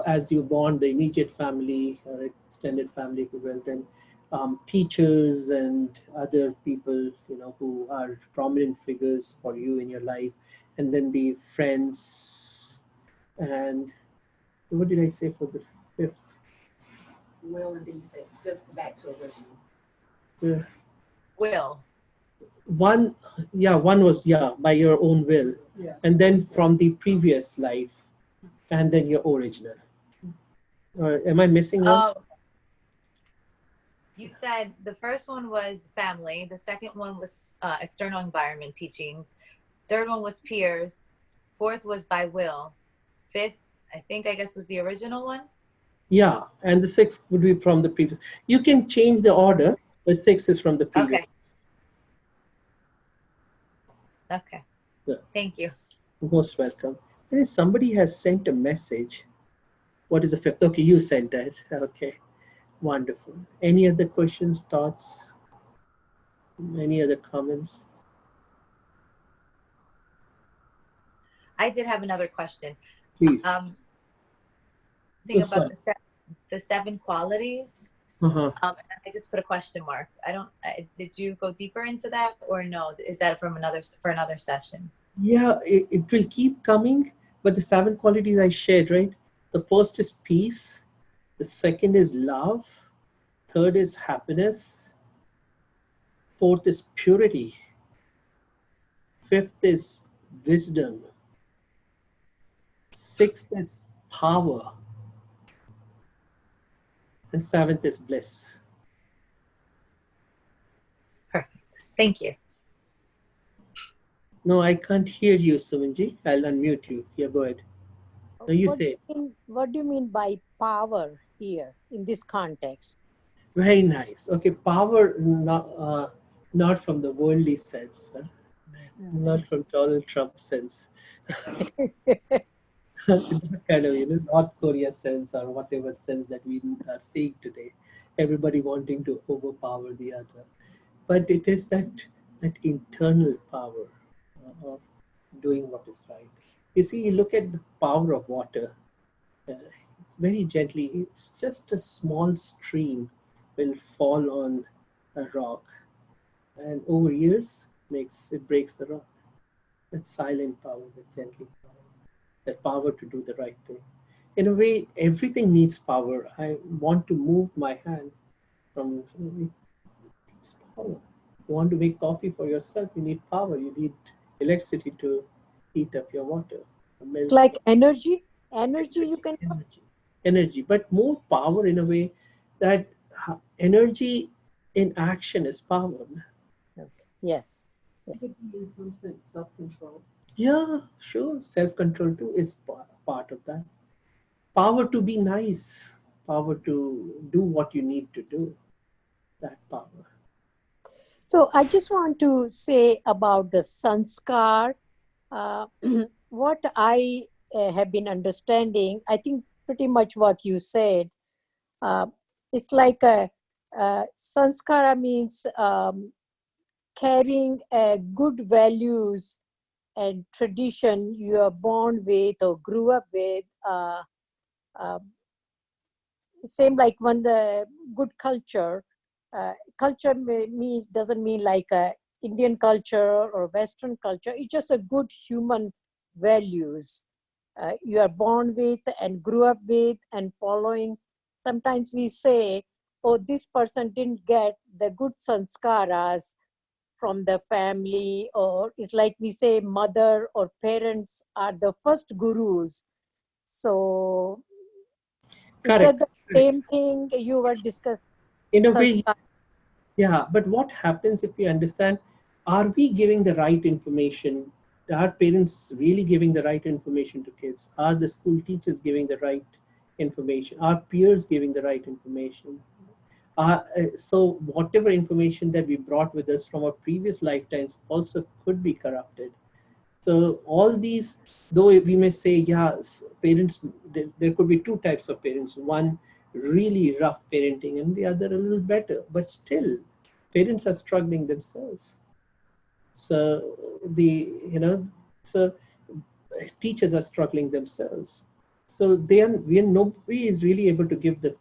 as you born, the immediate family or extended family, if you will, then teachers and other people, you know, who are prominent figures for you in your life, and then the friends, and what did I say for the 5th? Will, and then you said fifth back to original. Yeah. Will. One was by your own will, Yeah. and then from the previous life, and then your original. Or am I missing one? Oh, you said the first one was family. The second one was external environment teachings. Third one was peers. Fourth was by will. Fifth, I guess, was the original one. Yeah, and the 6th would be from the previous. You can change the order, but 6 is from the previous. Okay. Okay. Yeah. Thank you. Most welcome. And somebody has sent a message. What is the 5th? Okay, you sent that. Okay, wonderful. Any other questions, thoughts? Any other comments? I did have another question. Please. Thing about the 7 qualities. Uh-huh. And I just put a question mark. Did you go deeper into that or no? Is that for another session? Yeah, it will keep coming, but the 7 qualities I shared, right? The first is peace. The second is love. Third is happiness. Fourth is purity. Fifth is wisdom. Sixth is power. And 7th is bliss. Perfect. Thank you. No, I can't hear you, Sumanji. I'll unmute you. Yeah, go ahead. No, you say. What do you mean by power here in this context? Very nice. Okay, power not from the worldly sense, huh? Not from Donald Trump sense. It's kind of, North Korea sense or whatever sense that we are seeing today. Everybody wanting to overpower the other. But it is that internal power of doing what is right. You see, you look at the power of water. Very gently, it's just a small stream will fall on a rock, and over years it breaks the rock. That silent power, that gentle power, that power to do the right thing. In a way, everything needs power. I want to move my hand from it's power. You want to make coffee for yourself, you need power. You need electricity to heat up your water. It's like energy. Energy you can. Energy, but more power in a way that energy in action is power. Yes. It could be in some sense self-control. Yeah, sure. Self-control too is part of that. Power to be nice, power to do what you need to do, that power. So I just want to say about the sanskar. Uh, what I have been understanding, I think pretty much what you said. Uh, it's like a sanskara means carrying good values and tradition you are born with or grew up with. Uh, Same like when the good culture. Culture doesn't mean like a Indian culture or Western culture. It's just a good human values you are born with and grew up with and following. Sometimes we say, oh, this person didn't get the good sanskaras from the family, or it's like we say mother or parents are the first gurus. So is that Correct. the Correct. same thing you were discussing? In a way, Sanskar? yeah. But what happens if we understand, are we giving the right information? Are parents really giving the right information to kids? Are the school teachers giving the right information? Are peers giving the right information? So whatever information that we brought with us from our previous lifetimes also could be corrupted. So all these, though we may say, yes, parents, there could be two types of parents. One really rough parenting, and the other a little better. But still, parents are struggling themselves. So so teachers are struggling themselves. So nobody is really able to give the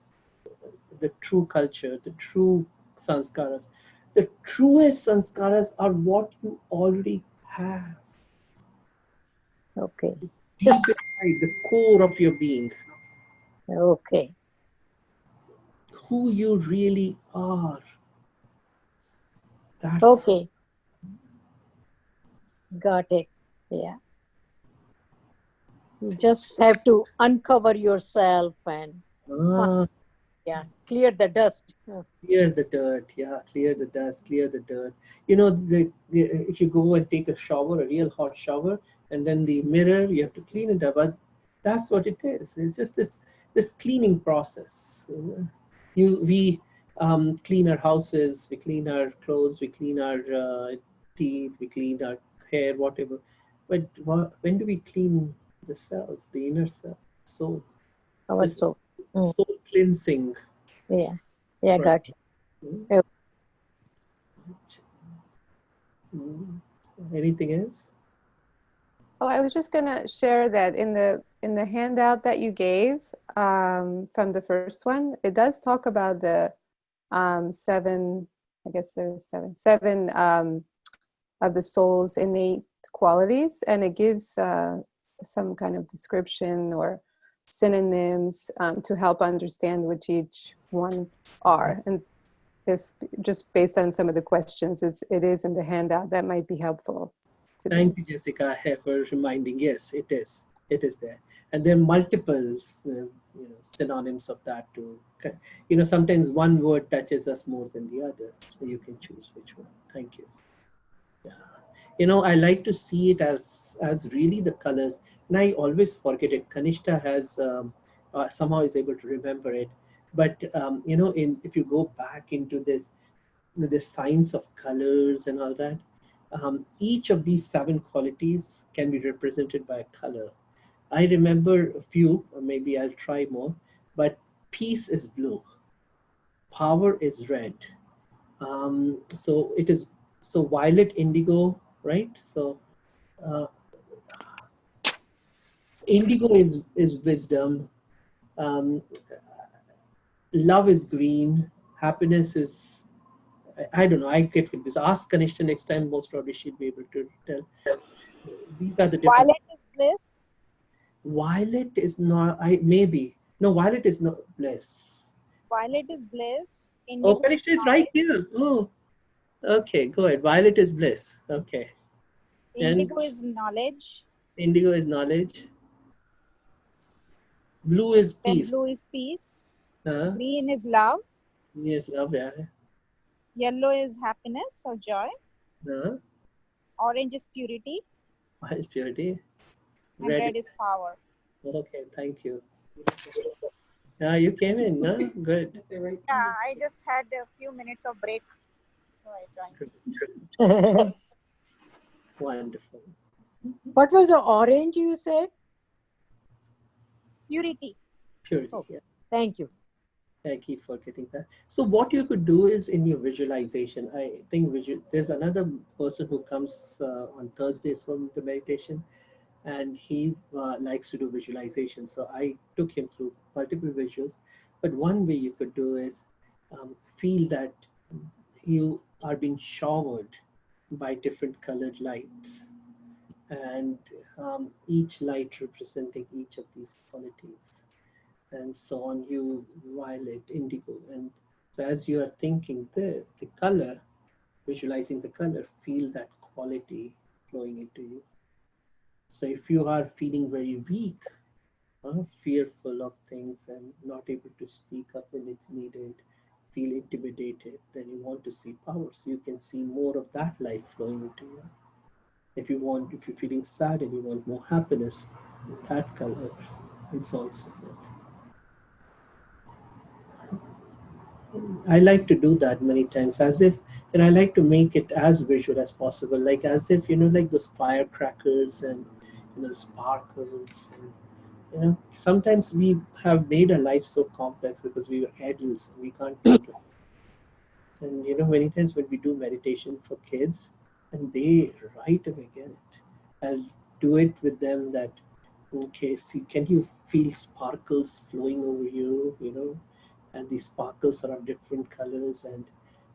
true culture, the true sanskaras. The truest sanskaras are what you already have Okay. deep Just inside the core of your being, okay. who you really are. That's Okay. Got it. Yeah. You just have to uncover yourself and find, ah, yeah, clear the dust. clear the dirt. Yeah, clear the dust, clear the dirt. If you go and take a shower, a real hot shower, and then the mirror, you have to clean it up. But that's what it is. It's just this cleaning process. We clean our houses, we clean our clothes, we clean our teeth, we clean our hair, whatever. But when do we clean the self, the inner self, soul? Our This soul. Mm, soul cleansing. yeah. Yeah, Right. got it. Okay. Mm. Anything else? Oh, I was just gonna share that in the handout that you gave from the first one, it does talk about the seven. I guess there's seven of the soul's innate qualities, and it gives some kind of description or synonyms to help understand which each one are. And if just based on some of the questions, it is in the handout, that might be helpful to them. Thank you, Jessica, for reminding. Yes, it is. It is there, and there are multiple, synonyms of that too. Sometimes one word touches us more than the other, so you can choose which one. Thank you. Yeah. I like to see it as really the colors, and I always forget it. Kanishta has somehow is able to remember it, but if you go back into the science of colors and all that, each of these seven qualities can be represented by a color. I remember a few, or maybe I'll try more, but peace is blue, power is red. So it is so violet, indigo, right? So uh, indigo is wisdom. Um, love is green. Happiness is I don't know. I get confused. Ask Kanishta next time. Most probably she'll be able to tell. These are the different. Violet is bliss. Violet is not. I maybe no. Violet is not bliss. Violet is bliss. Oh, Indigo is Kanishta is right knowledge. here. Oh, okay. Go ahead. Violet is bliss. Okay. And Indigo is knowledge. indigo is knowledge. Blue is Then peace. blue is peace. Huh? Green is love. Yes, love. Yeah. Yellow is happiness or joy. Huh? Orange is purity. Wild purity. And Red. red is power. Okay, thank you. Yeah, you came in, no? Good. At the right Yeah, time. I just had a few minutes of break, so I joined. Wonderful. What was the orange you said? Purity. Purity. Oh. Yeah. Thank you. I keep forgetting that. So what you could do is in your visualization, I think there's another person who comes on Thursdays from the meditation, and he likes to do visualization. So I took him through multiple visuals. But one way you could do is feel that you are being showered by different colored lights, and each light representing each of these qualities, and so on, you violet, indigo. And so as you are thinking the color, visualizing the color, feel that quality flowing into you. So if you are feeling very weak, fearful of things and not able to speak up when it's needed, feel intimidated, then you want to see power. So you can see more of that light flowing into you. If you're feeling sad and you want more happiness, that color is also good. I like to do that many times, as if, and I like to make it as visual as possible, like as if, like those firecrackers and, sparkles. And, sometimes we have made our life so complex because we were adults and we can't think. And, many times when we do meditation for kids and they right away get it, I'll do it with them that, okay, see, can you feel sparkles flowing over you, and these sparkles are of different colors, and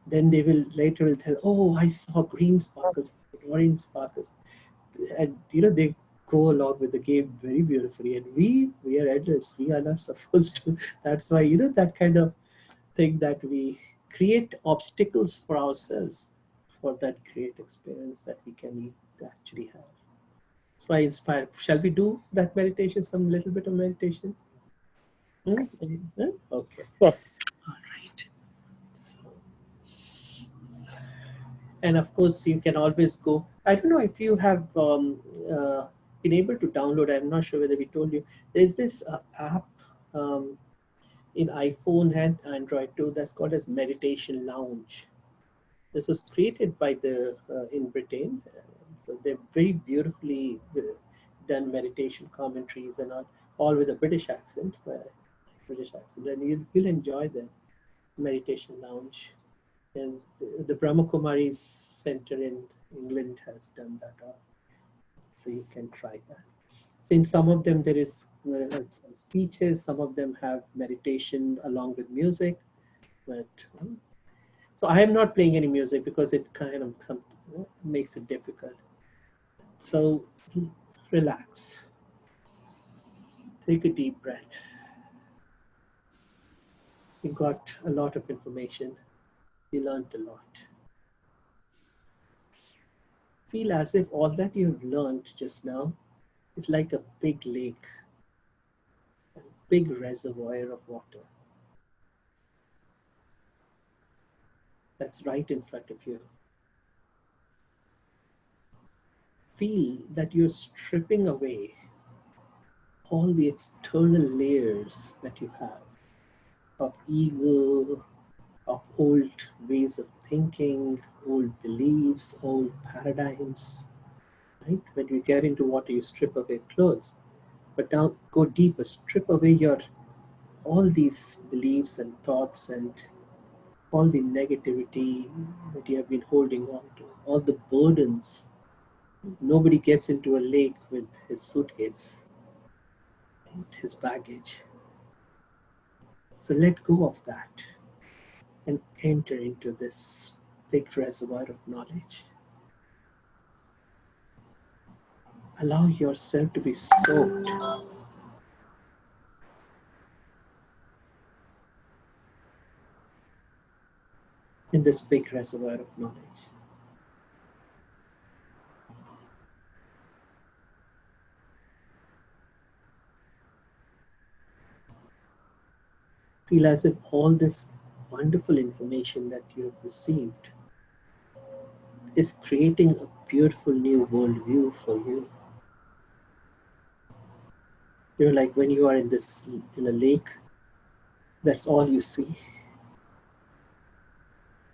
then they will later tell, oh, I saw green sparkles, orange sparkles, and they go along with the game very beautifully. And we are adults, we are not supposed to. That's why that kind of thing, that we create obstacles for ourselves for that great experience that we can actually have. So I inspire. Shall we do that meditation? Some little bit of meditation. Okay. Yes. All right. So, and of course, you can always go. I don't know if you have been able to download. I'm not sure whether we told you. There's this app um, in iPhone and Android too. That's called as Meditation Lounge. This was created by the in Britain. So they're very beautifully done meditation commentaries and all with a British accent. And you'll enjoy the meditation lounge. And the Brahma Kumaris Center in England has done that. So you can try that. So in some of them there is some speeches, some of them have meditation along with music. But so I am not playing any music because it kind of makes it difficult. So relax. Take a deep breath. You got a lot of information. You learned a lot. Feel as if all that you've learned just now is like a big lake, a big reservoir of water that's right in front of you. Feel that you're stripping away all the external layers that you have of ego, of old ways of thinking, old beliefs, old paradigms. Right? When you get into water, you strip away clothes. But now go deeper, strip away all these beliefs and thoughts and all the negativity that you have been holding on to, all the burdens. Nobody gets into a lake with his suitcase and his baggage. So let go of that and enter into this big reservoir of knowledge. Allow yourself to be soaked in this big reservoir of knowledge. Feel as if all this wonderful information that you have received is creating a beautiful new worldview for you. You know, like when you are in a lake, that's all you see.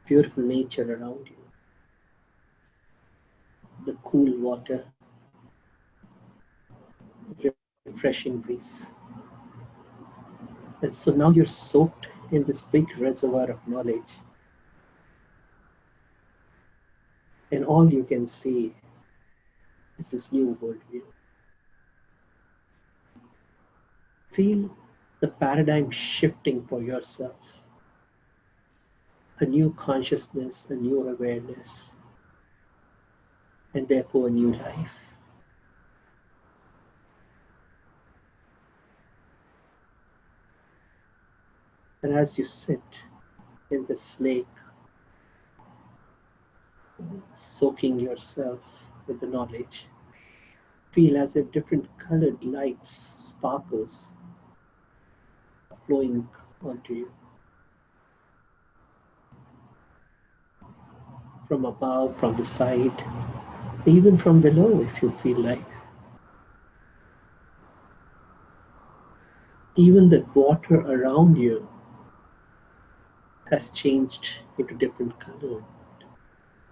Beautiful nature around you, the cool water, refreshing breeze. And so now you're soaked in this big reservoir of knowledge. And all you can see is this new worldview. Feel the paradigm shifting for yourself. A new consciousness, a new awareness, and therefore a new life. And as you sit in this lake, soaking yourself with the knowledge, feel as if different colored lights, sparkles, are flowing onto you. From above, from the side, even from below if you feel like. Even the water around you has changed into different colored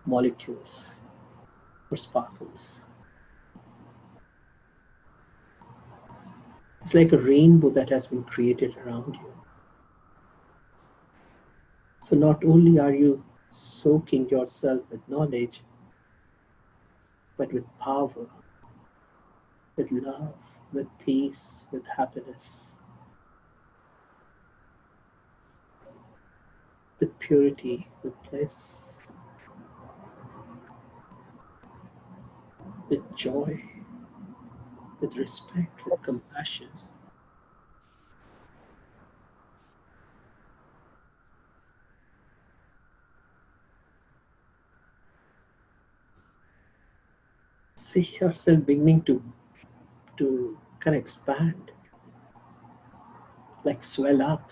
molecules or sparkles. It's like a rainbow that has been created around you. So not only are you soaking yourself with knowledge, but with power, with love, with peace, with happiness, with purity, with bliss, with joy, with respect, with compassion. See yourself beginning to kind of expand, like swell up.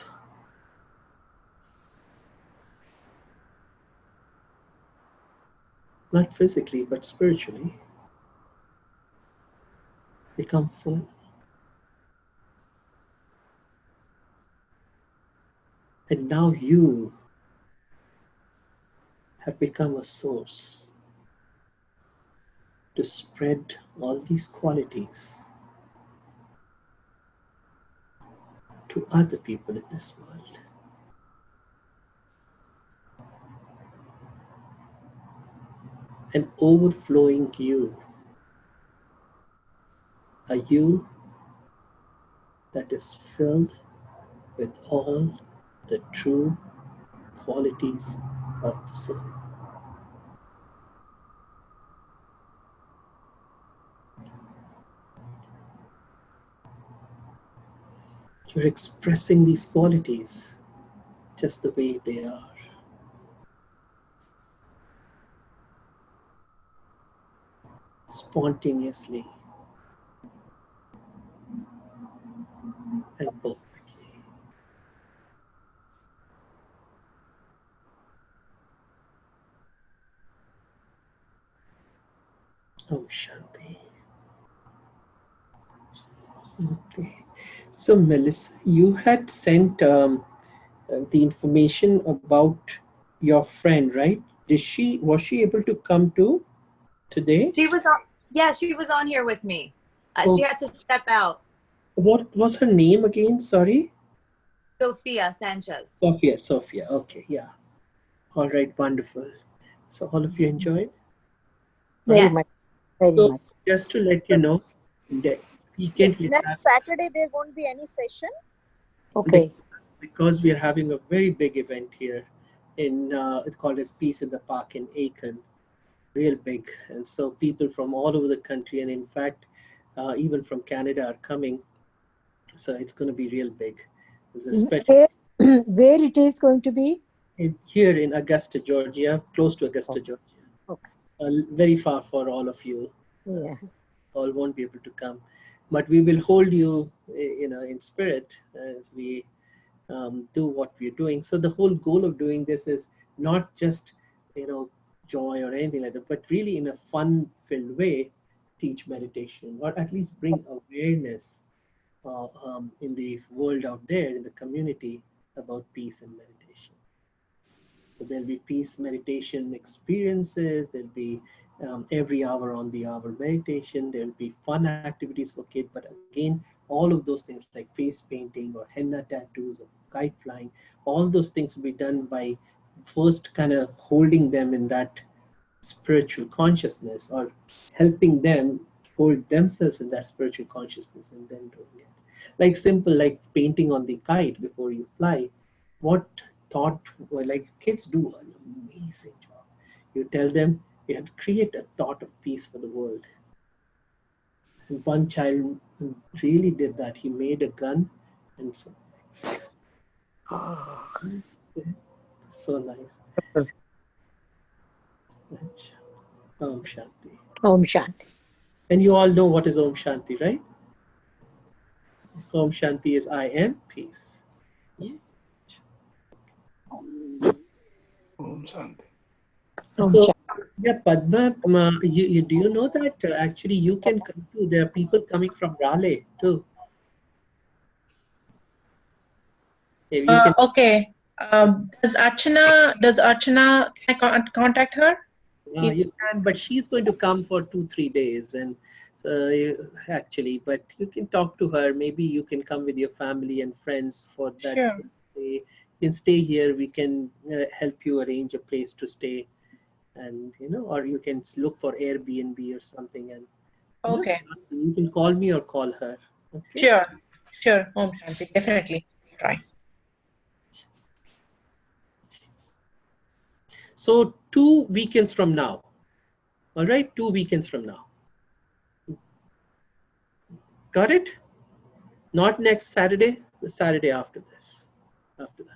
Not physically, but spiritually. Become full. And now you have become a source to spread all these qualities to other people in this world. An overflowing you, a you that is filled with all the true qualities of the soul. You're expressing these qualities just the way they are. Spontaneously and perfectly. Om Shanti. Okay. So Melissa, you had sent the information about your friend, right? Was she able to come to today? She was on. Yeah, she was on here with me. Oh. She had to step out. What was her name again? Sorry. Sophia Sanchez. Sophia. Okay, yeah. All right, wonderful. So all of you enjoyed? Very Yes. much. Very So much. just to let you know, that weekend Next Saturday there won't be any session. Okay. because we are having a very big event here in it's called as Peace in the Park in Aiken, real big, and so people from all over the country, and in fact even from Canada, are coming. So it's going to be real big. There's a special Where it is going to be? here in Augusta, Georgia, close to Augusta, Georgia. Okay. Very far for all of you. Yeah. All won't be able to come, but we will hold you, in spirit as we do what we're doing. So the whole goal of doing this is not just, joy or anything like that, but really in a fun-filled way, teach meditation, or at least bring awareness in the world out there, in the community, about peace and meditation. So there'll be peace meditation experiences, there'll be every hour on the hour meditation, there'll be fun activities for kids, but again, all of those things like face painting or henna tattoos or kite flying, all those things will be done by first kind of holding them in that spiritual consciousness, or helping them hold themselves in that spiritual consciousness and then doing it. Like simple, like painting on the kite before you fly. What thought, well, like kids do an amazing job. You tell them you have to create a thought of peace for the world. And one child really did that. He made a gun and so, so nice. Om Shanti. Om Shanti. And you all know what is Om Shanti, right? Om Shanti is I am peace. Om Shanti. Om So, Shanti. yeah, Padma, do you know that actually you can come to, there are people coming from Raleigh too. If you can, Okay. Does Archana, can I contact her? you can, but she's going to come for 2-3 days, and actually, but you can talk to her. Maybe you can come with your family and friends for that. Sure. You can stay here. We can help you arrange a place to stay, and or you can look for Airbnb or something, and Okay. you can call me or call her. Okay? Sure. Sure. Om Shanti. Definitely. Try. So 2 weekends from now. All right, 2 weekends from now. Got it? Not next Saturday, the Saturday after this. After that.